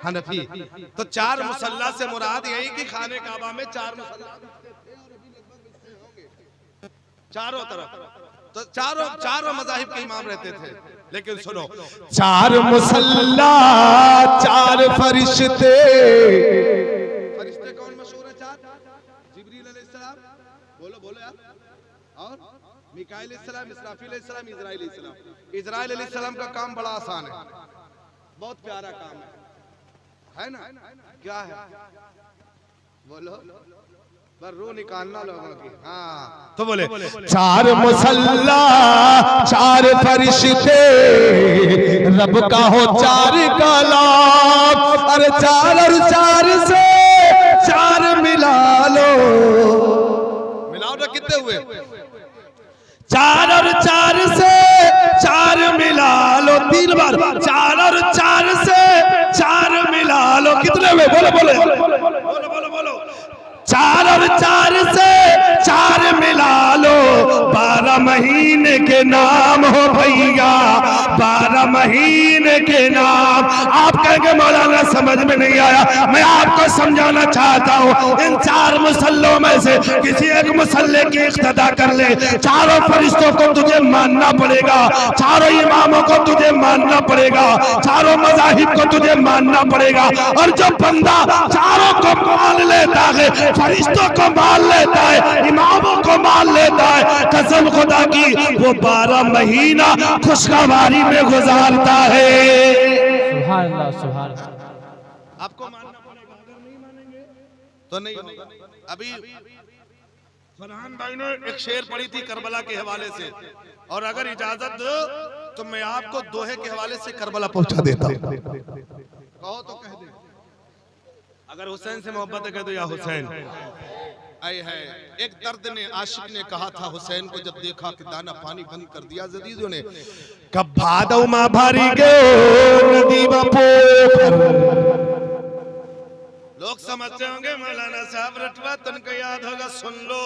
हनफी। तो चार मुसल्ला से मुराद यही कि खाने काबा में चार मुसल्ला चारों तरफ, तो चारों मज़ाहिब के इमाम रहते थे। लेकिन सुनो, चार मुसल्ला चार फरिश्ते, फरिश्ते कौन मशहूर है? चार, जिब्रील अलैहिस्सलाम, बोलो बोलो यार, और मिकाईल अलैहिस्सलाम, इसराफील अलैहिस्सलाम, इजराइल अलैहिस्सलाम। इजराइल अलैहिस्सलाम का काम बड़ा आसान है, बहुत प्यारा काम है ना? क्या है? बोलो, पर रूह निकालना लोगों की। हाँ, तो बोले चार मुसल्ला चार फरिश्ते रब का हो चार कलाम, अरे चार और चार से चार मिला लो, मिलाओ ना, कितने हुए? चार और चार से चार मिला लो, तीन बार, चार और चार से चार मिला लो, कितने हुए? बोलो बोलो बोलो बोलो बोलो, चार और चार से चार मिला लो, 12 महीने के नाम हो भैया, 12 महीने के नाम। आप कहेंगे मौलाना समझ में नहीं आया, मैं आपको समझाना चाहता हूँ। इन चार मुसल्लों में से किसी एक मुसल्ले की इक्तदा कर ले, चारों फरिश्तों को तुझे मानना पड़ेगा, चारों इमामों को तुझे मानना पड़ेगा, चारों मज़ाहिब को तुझे मानना पड़ेगा। और जो बंदा चारों को मान लेता है, फरिश्तों को मान लेता है, इमामों को मान लेता है, कसम खुदा की वो 12 महीना खुशगवारी में गुजारता है। सुभान अल्लाह, सुभान अल्लाह। आपको मानना पड़ेगा, अगर नहीं मानेंगे तो नहीं होगा। अभी फरहान भाई ने एक शेर पढ़ी थी करबला के हवाले से, और अगर इजाजत दो तो मैं आपको दोहे के हवाले से करबला पहुंचा देता हूं। कहो तो कह दे, अगर हुसैन से मोहब्बत है कह दो या हुसैन। आए है एक दर्द ने आशिक ने कहा था हुसैन को जब देखा कि दाना पानी बंद कर दिया जदीदों ने, कब भादव मां भारी गयो नदी पोखर। लोग समझते होंगे मौलाना साहब रटवा तन को याद होगा, सुन लो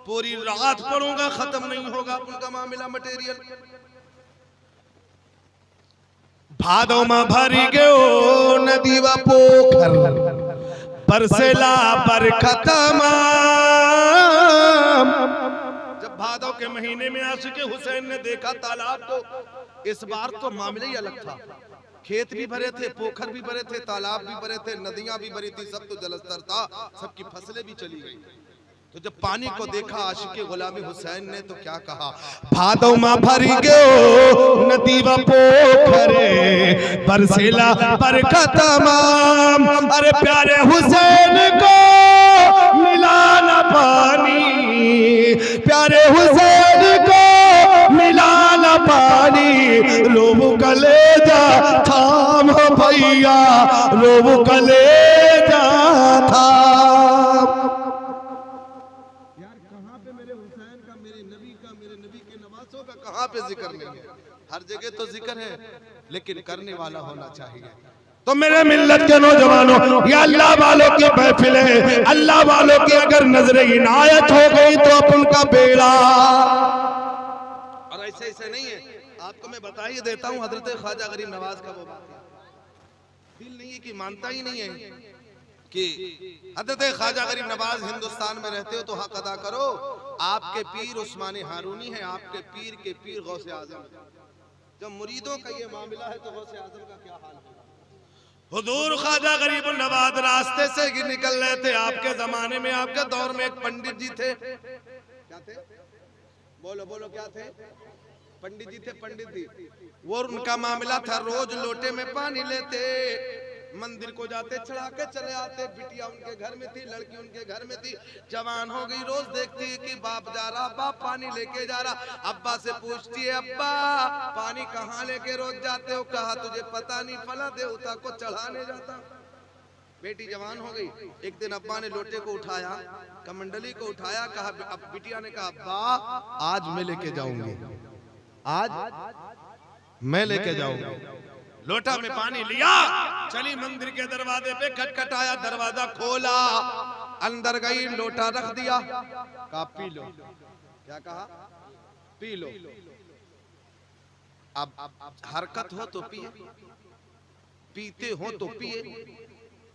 पूरी रात पढ़ूंगा खत्म नहीं होगा उनका मामला मटेरियल। भादव मां भारी गयो नदी पोखर, बरसेला बरखत जब भादव के महीने में आशिक हुसैन ने देखा तालाब, तो इस बार तो मामला ही अलग था। खेत भी भरे थे, पोखर भी भरे थे, तालाब भी भरे थे, नदियां भी भरी थी, सब तो जलस्तर था, सबकी फसलें भी चली गई। तो जब पानी को देखा आशिक गुलामी हुसैन ने तो क्या कहा, भादव मां भरी गयो नदी पोखरे, बरसेला बरखत। अरे प्यारे हुसैन को मिला न पानी, प्यारे हुसैन को मिला न पानी। लोग कलेजा थाम भैया, लोग कलेजा थाम। यार कहाँ पे मेरे हुसैन का, मेरे नबी के नवासों का कहाँ पे जिक्र नहीं है? हर जगह तो जिक्र है, लेकिन करने वाला होना चाहिए। तो मेरे मिल्लत के नौजवानों, ये अल्लाह वालों की महफिल है, अल्लाह वालों की अगर नजर इनायत हो गई तो अपन का बेड़ा। और ऐसे ऐसे नहीं है, आपको मैं बता ही देता हूँ हजरत ख्वाजा गरीब नवाज का वो बात, दिल नहीं है कि मानता ही नहीं है कि हजरत ख्वाजा गरीब नवाज हिंदुस्तान में रहते हो तो हक अदा करो। आपके पीर उस्मानी हारूनी है, आपके पीर के पीर गौसे आजम। जब मुरीदों का ये मामला है तो गौसे आजम का क्या हाल है? हुजूर ख्वाजा गरीब नवाज रास्ते से निकल रहे थे, आपके जमाने में, आपके दौर में एक पंडित जी थे। क्या थे? बोलो बोलो क्या थे? पंडित जी थे, पंडित जी। वो उनका मामला था, रोज लोटे में पानी लेते, मंदिर को जाते, चढ़ा के चले आते। बिटिया उनके घर में थी, लड़की उनके घर में थी, जवान हो गई, रोज देखती है कि बाप जा रहा, बाप पानी लेके जा रहा। अब्बा से पूछती है, अब्बा पानी कहाँ लेके रोज जाते हो? कहा तुझे पता नहीं, फला देवता को चढ़ाने जाता। बेटी जवान हो गई, एक दिन अब्बा ने लोटे को उठाया, कमंडली को उठाया, कहा, अब बिटिया ने कहा, अब्बा आज मैं लेके जाऊंगी, आज मैं लेके जाऊंगी। लोटा में पानी लिया, चली मंदिर के दरवाजे पे, खटखटाया, दरवाजा खोला, अंदर गई, लोटा रख दिया, कहा पी लो। क्या कहा? P low. अब हरकत हो तो पिए, पीते हो तो पिए,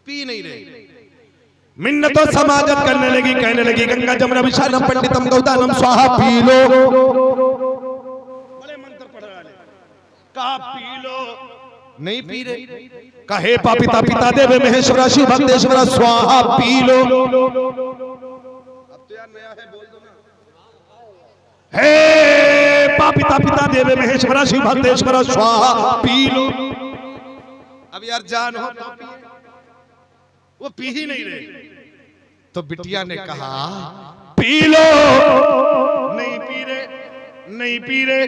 पी नहीं रहे। मिन्नतों समाजत करने लगी, कहने लगी, गंगा जमुना विशालम पंडितम गौदानम स्वाहा, पी लो। बड़े मंत्र पढ़ रहे, कहा पी लो, नहीं पी रहे। कहे पापिता पिता देव महेश्वरा शिव भक्तेश्वरा स्वाहा, पी लो। अब तो यार नया है, बोल दो ना। हे पापिता पिता देव महेश्वरा शिव भक्तेश्वरा स्वाहा, पी लो। अब यार जान हो तो पिए, वो पी ही नहीं रहे। तो बिटिया ने कहा पी लो। नहीं पी रहे, नहीं पी रहे,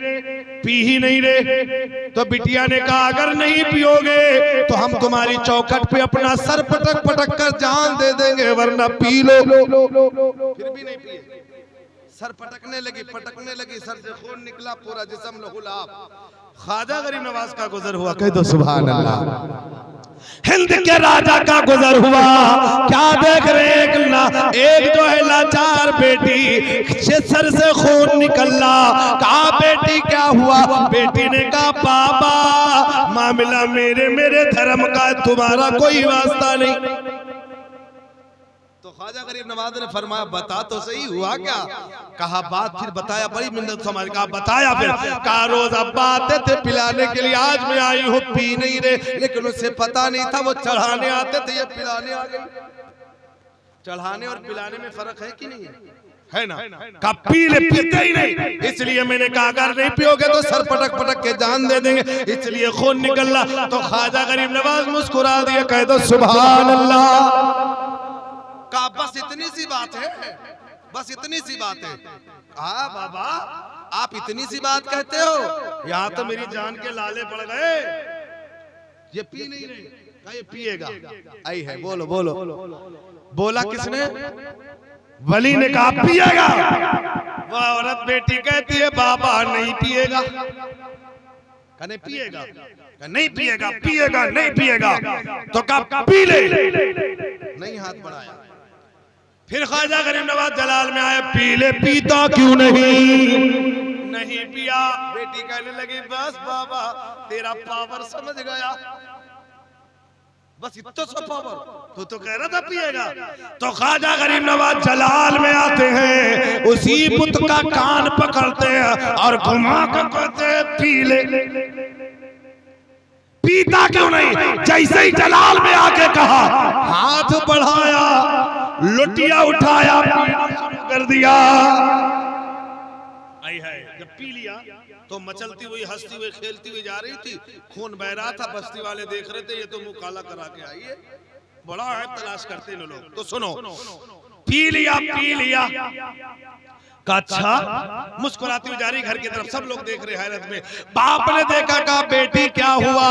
पी ही नहीं रहे। तो बिटिया ने कहा, अगर नहीं पियोगे तो हम तुम्हारी चौखट पे अपना सर पटक पटक कर जान दे देंगे, वरना पी लो। फिर भी नहीं पिए। सर पटकने लगी, सर से खून निकला, पूरा जिस्म लहूलुहाब। ख्वाजा गरीब नवाज का गुजर हुआ, कह दो सुभान अल्लाह। हिंद के राजा का गुजर हुआ, क्या देख रहे हैं? एक जो है लाचार बेटी, सर से खून निकला। कहा बेटी क्या हुआ? बेटी ने कहा बाबा मामला मेरे धर्म का, तुम्हारा कोई वास्ता नहीं। तो ख्वाजा गरीब नवाज ने फरमाया, बता तो सही हुआ क्या? कहा बात, फिर बताया, बड़ी मिन्नत समझ, कहा बताया। फिर कहा रोज अब्बा आते थे पिलाने के लिए, आज मैं आई हूँ, पी नहीं रहे, लेकिन उसे पता नहीं था वो चढ़ाने आते थे, ये पिलाने आ गई। चढ़ाने और पिलाने में फर्क है कि नहीं है ना? कहा पी ले, पीते ही नहीं, इसलिए मैंने कहा अगर नहीं पियोगे तो सर पटक पटक के जान दे देंगे, इसलिए खून निकल रहा। तो ख्वाजा गरीब नवाज मुस्कुरा दिया, कह दो सुभान अल्लाह। कहा बस इतनी सी बात है, बस इतनी सी बात है। कहा बाबा आप इतनी सी बात कहते हो, यहाँ तो मेरी जान के लाले पड़ गए। ये पी नहीं रहे, कहा ये पिएगा। आई है, बोलो बोलो, बोला किसने? वली ने कहा पिएगा। वो औरत बेटी कहती है बाबा नहीं पिएगा। कहने पिएगा, नहीं पिएगा, पिएगा नहीं पिएगा, तो कहा पी ले। नहीं हाथ बढ़ाया। फिर ख्वाजा गरीब नवाज जलाल में आए, पी ले, पीता क्यों नहीं पिया। बेटी कहने लगी बस बाबा तेरा पावर समझ गया, बस इतना सा पावर, तो कह रहा था पिएगा। तो ख्वाजा गरीब नवाज जलाल में आते हैं, उसी पुत का कान पकड़ते हैं और घुमा कर कहते हैं पी ले। पीता क्यों नहीं? जैसे ही जलाल में आके कहा, हाथ बढ़ाया, लुटिया उठाया, पीना शुरू कर दिया। आई है, जब पी लिया तो मचलती हुई, हंसती हुई, खेलती हुई जा रही थी, खून बह रहा था। बस्ती वाले देख रहे थे ये तो मुंह काला करा के आई है, बड़ा है तलाश करते हैं लोग। तो सुनो, पी लिया, पी लिया। अच्छा, मुस्कुराती हुई जा रही घर की तरफ, सब लोग देख रहे हैरत में। बाप ने देखा, कहा बेटी क्या हुआ?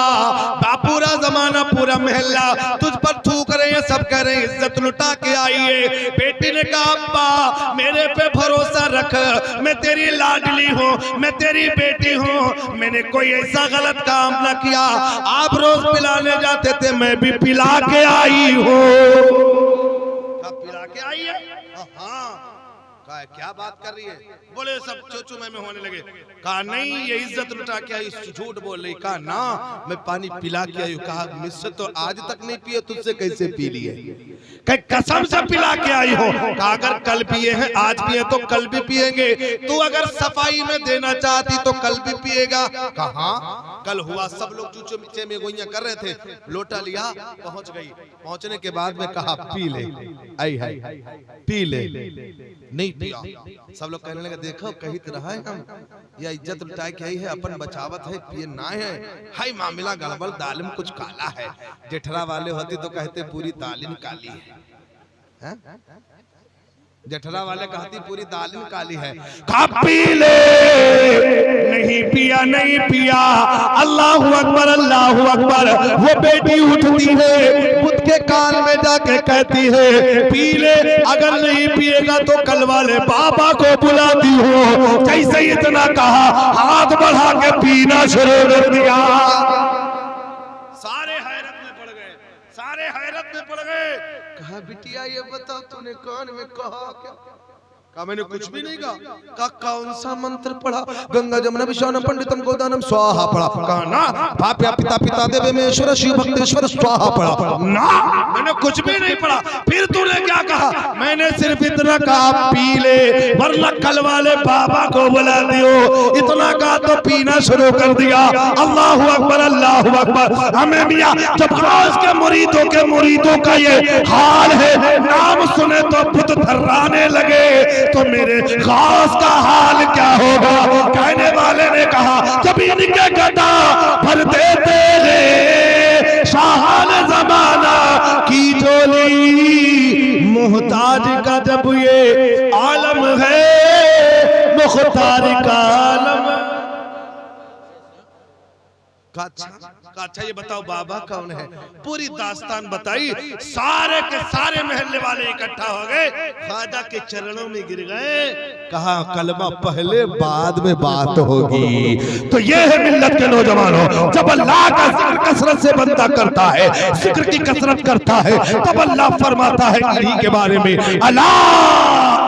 पूरा जमाना, पूरा महल्ला तुझ पर थूक रहे हैं, सब कह रहे हैं इज्जत लुटा के आई है। बेटी ने कहा अब्बा मेरे पे भरोसा रख, मैं तेरी लाडली हूँ, मैं तेरी बेटी हूँ, मैंने कोई ऐसा गलत काम ना किया। आप रोज पिलाने जाते थे, मैं भी पिला के आई हूँ। पिला के आई है? हाँ। क्या बात कर रही है? बोले सब चोचू में होने लगे। कहा नहीं ये इज्जत लुटा के आई, झूठ बोल रही। कहा ना मैं पानी पिला के आई हूँ। कहा मुझसे तो आज तक नहीं पिए, तुझसे कैसे पी लिए? कसम से पिला के आई हो। कहा अगर कल पिए हैं, आज पिए तो कल भी पिएंगे। तू अगर सफाई में देना चाहती तो कल भी पिएगा। कहा कल हुआ, सब लोग चूचो मिचे में गोइयां कर रहे थे, लोटा लिया, पहुंच गई। पहुंचने के बाद में कहा पी ले। आई है, पी ले। नहीं पिया। सब लोग कहने लगे देखो कही तो रहा है हम, या इज्जत लुटाए के आई है, अपन बचावत है, पिए ना है। हाय मामला गड़बड़, दाल में कुछ काला है। जेठरा वाले होती तो कहते पूरी दालिन काली है, जेठरा वाले कहती पूरी दालिन काली है। पी ले। नहीं पिया, नहीं पिया। अल्लाहु अकबर, अल्लाहु अकबर। वो बेटी उठती है, खुद के कान में जाके कहती है पी ले, अगर नहीं पिएगा तो कल वाले बाबा को बुलाती हो। जैसे इतना कहा, हाथ बढ़ा के पीना शुरू कर दिया। सारे हैरत में पड़ गए, सारे हैरत में पड़ गए। कहा बिटिया ये बताओ तूने कान में कहा क्या? कहा मैंने कुछ भी नहीं कहा। कहा कौन सा मंत्र पढ़ा? गंगा जमुना विशानम पंडितम गोदानम स्वाहा पढ़ा। कहा ना पाप्या पिता पिता देवे में ईश्वर शिव भक्तेश्वर स्वाहा पढ़ा। ना मैंने कुछ भी नहीं पढ़ा। फिर तूने क्या कहा? मैंने सिर्फ इतना कहा पी ले, वरना कल वाले बाबा को बुला दियो। इतना कहा तो पीना शुरू कर दिया। अल्लाहु अकबर, अल्लाहु अकबर। हमें मियां जब गौस के मुरीदों का ये हाल है, नाम सुने तो बुत थर्राने लगे, तो मेरे गौस का हाल क्या होगा? कहने वाले ने कहा जब इनके गदा भर देते हैं शाहान जमाना की झोली, मुहताज का जब ये आलम है, मुख्तार का आलम। अच्छा ये बताओ बाबा कौन है? पूरी दास्तान बताई। सारे के सारे महल्ले वाले इकट्ठा हो गए, ख्वाजा के चरणों में गिर गए। कहा कलमा पहले बाद में बात होगी। तो ये है मिल्लत के नौजवानों, जब अल्लाह का जिक्र कसरत से बंदा करता है, जिक्र की कसरत करता है, तब अल्लाह फरमाता है इन्हीं के बारे में, अला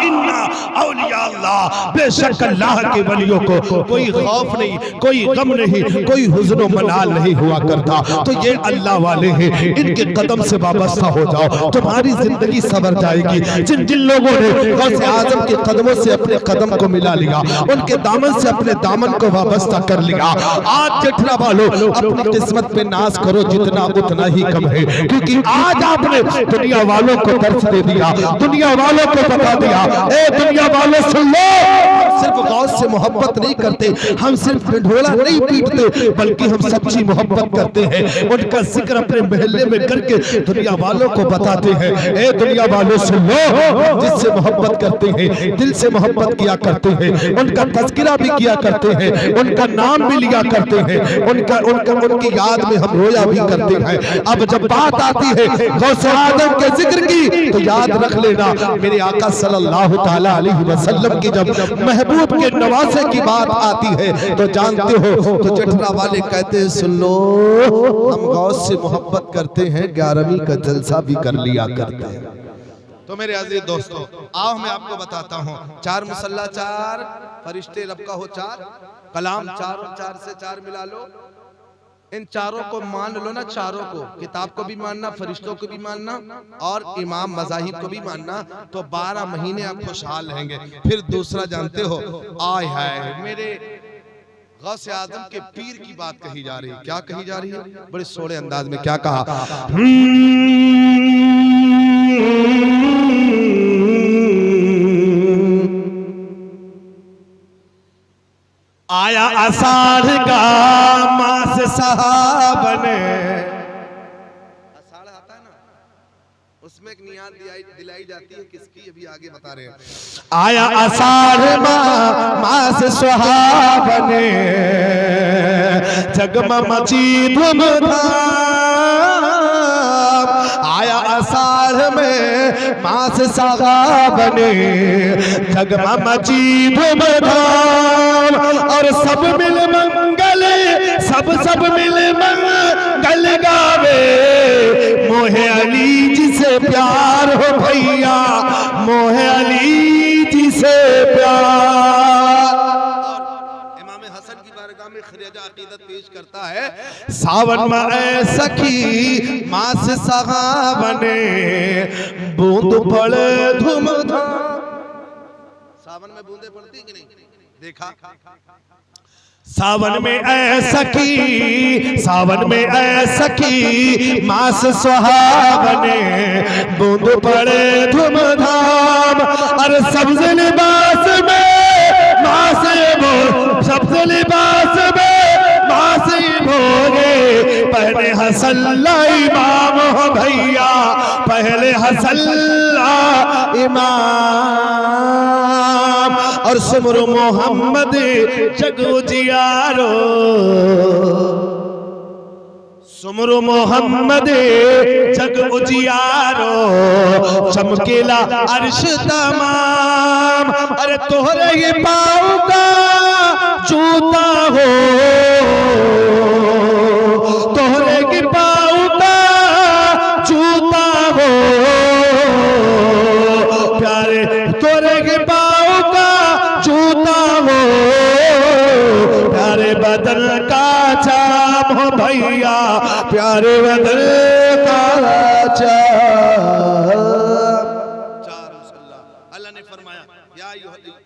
इन्ना औलिया अल्लाह, बेशक अल्लाह के वलियों को कोई खौफ नहीं, कोई गम नहीं, कोई हुज़्न मलाल नहीं हुआ करता। तो ये अल्लाह वाले हैं, इनके कदम से वाबस्ता हो जाओ, तुम्हारी जिंदगी संवर जाएगी। जिन जिन लोगों ने गौसे आजम के कदमों से अपने कदम को मिला लिया, उनके दामन से अपने दामन को वाबस्ता कर लिया। आज जेठरा वालों अपनी किस्मत पे नाज करो, जितना उतना ही कम है, क्योंकि आज आपने दुनिया वालों को दर्श दे दिया, दुनिया वालों को बता दिया, ए दुनिया दुनिया वालों सुन लो, हम सिर्फ गौस से मोहब्बत नहीं करते, हम सिर्फ ढोला नहीं पीटते, बल्कि हम सच्ची मोहब्बत करते हैं। उनका जिक्र अपने महल्ले में करके दुनिया वालों को बताते हैं। ए दुनिया वालों सुन लो, जिससे मोहब्बत करते हैं, दिल से मोहब्बत किया करते हैं, उनका तज़किरा भी किया करते हैं, उनका नाम भी लिया करते हैं, उनकी याद में हम रोया भी करते हैं। अब जब बात आती है गौसे आज़म के जिक्र की, तो याद रख लेना मेरे आका सल्लल्लाहु ताला अलैहि वसल्लम की जब महबूब के नवासे की बात आती है, तो जानते हो तो जठरा वाले कहते हैं सुन लो, हम गौस से मोहब्बत करते हैं, 11वीं का जलसा भी कर लिया करते हैं। तो मेरे अजीज दोस्तों, आओ मैं आपको बताता हूँ, 4 मुसल्ला 4, फरिश्ते रब का हो 4, कलाम 4 और 4 से 4 मिला लो, इन चारों को मान लो ना, चारों को, किताब को भी मानना, फरिश्तों को भी मानना और इमाम मज़ाहिब को भी मानना, तो 12 महीने आप खुशहाल रहेंगे। फिर दूसरा जानते हो, आय हाय मेरे गौसे आज़म के पीर की बात कही जा रही है। क्या कही जा रही है? बड़े सोड़े अंदाज में क्या कहा, आया आषाढ़ का मास सावन, आषाढ़ आता है ना, उसमें एक नियाद दिलाई जाती है, किसकी अभी आगे बता रहे हैं। आया आषाढ़ मास सुहावन, जगमची धूमधाम, आया आषाढ़ में मास सावन, जगमची धूमधाम, और सब मिल मंगल, सब मिल मंगल गावे, मोहे अली जी से प्यार हो भैया, मोहे अली जी से प्यार। इमाम हसन की बारगाह में खिराजा अकीदत पेश करता है, सावन में सखी मास सहावने, बूंद पड़े धूमधाम। सावन में बूंदे पड़ती कि नहीं? देखा, सावन में ऐ सखी, सावन में ऐ सखी मास सुहावने, बूंद पड़े धूमधाम, और सब्ज लिबास में मास भो, सब्ज लिबास में मास भोगे, पहले हसल्ला इमाम हो भैया, पहले हसल्ला इमाम, और सुमरु मोहम्मद जगो जियारो, सुमरु मोहम्मद जग उजियारो, चमकेला अर्श तमाम, अरे तोहरे ही पाँव का जूता हो, तोहरे ही पाँव का जूता हो, प्यारे तोहरे ही पाँव का जूता हो, प्यारे बदन का चाम हो भैया, प्यारे बदन का चाम। 4 मुसल्ला। अल्लाह ने फरमाया,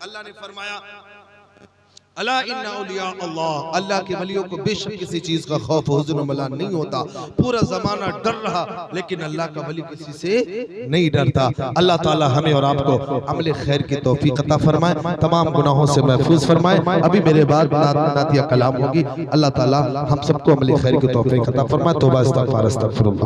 अल्लाह ने फरमाया, अला इन्ना औलिया अल्लाह, अल्लाह के वलियों को बेशक किसी चीज का खौफ हुज़्न मलाल नहीं होता। पूरा जमाना डर रहा, लेकिन अल्लाह का वली किसी से नहीं डरता। अल्लाह ताला हमें और आपको अमल खैर की तौफीक अता फरमाए, तमाम गुनाहों से महफूज फरमाए। अभी मेरे बाद नातिया कलाम होगी। अल्लाह ताला हम सबको अमल खैर की तौफीक अता फरमाए। तौबा इस्तगफार अस्तगफिरुल्लाह।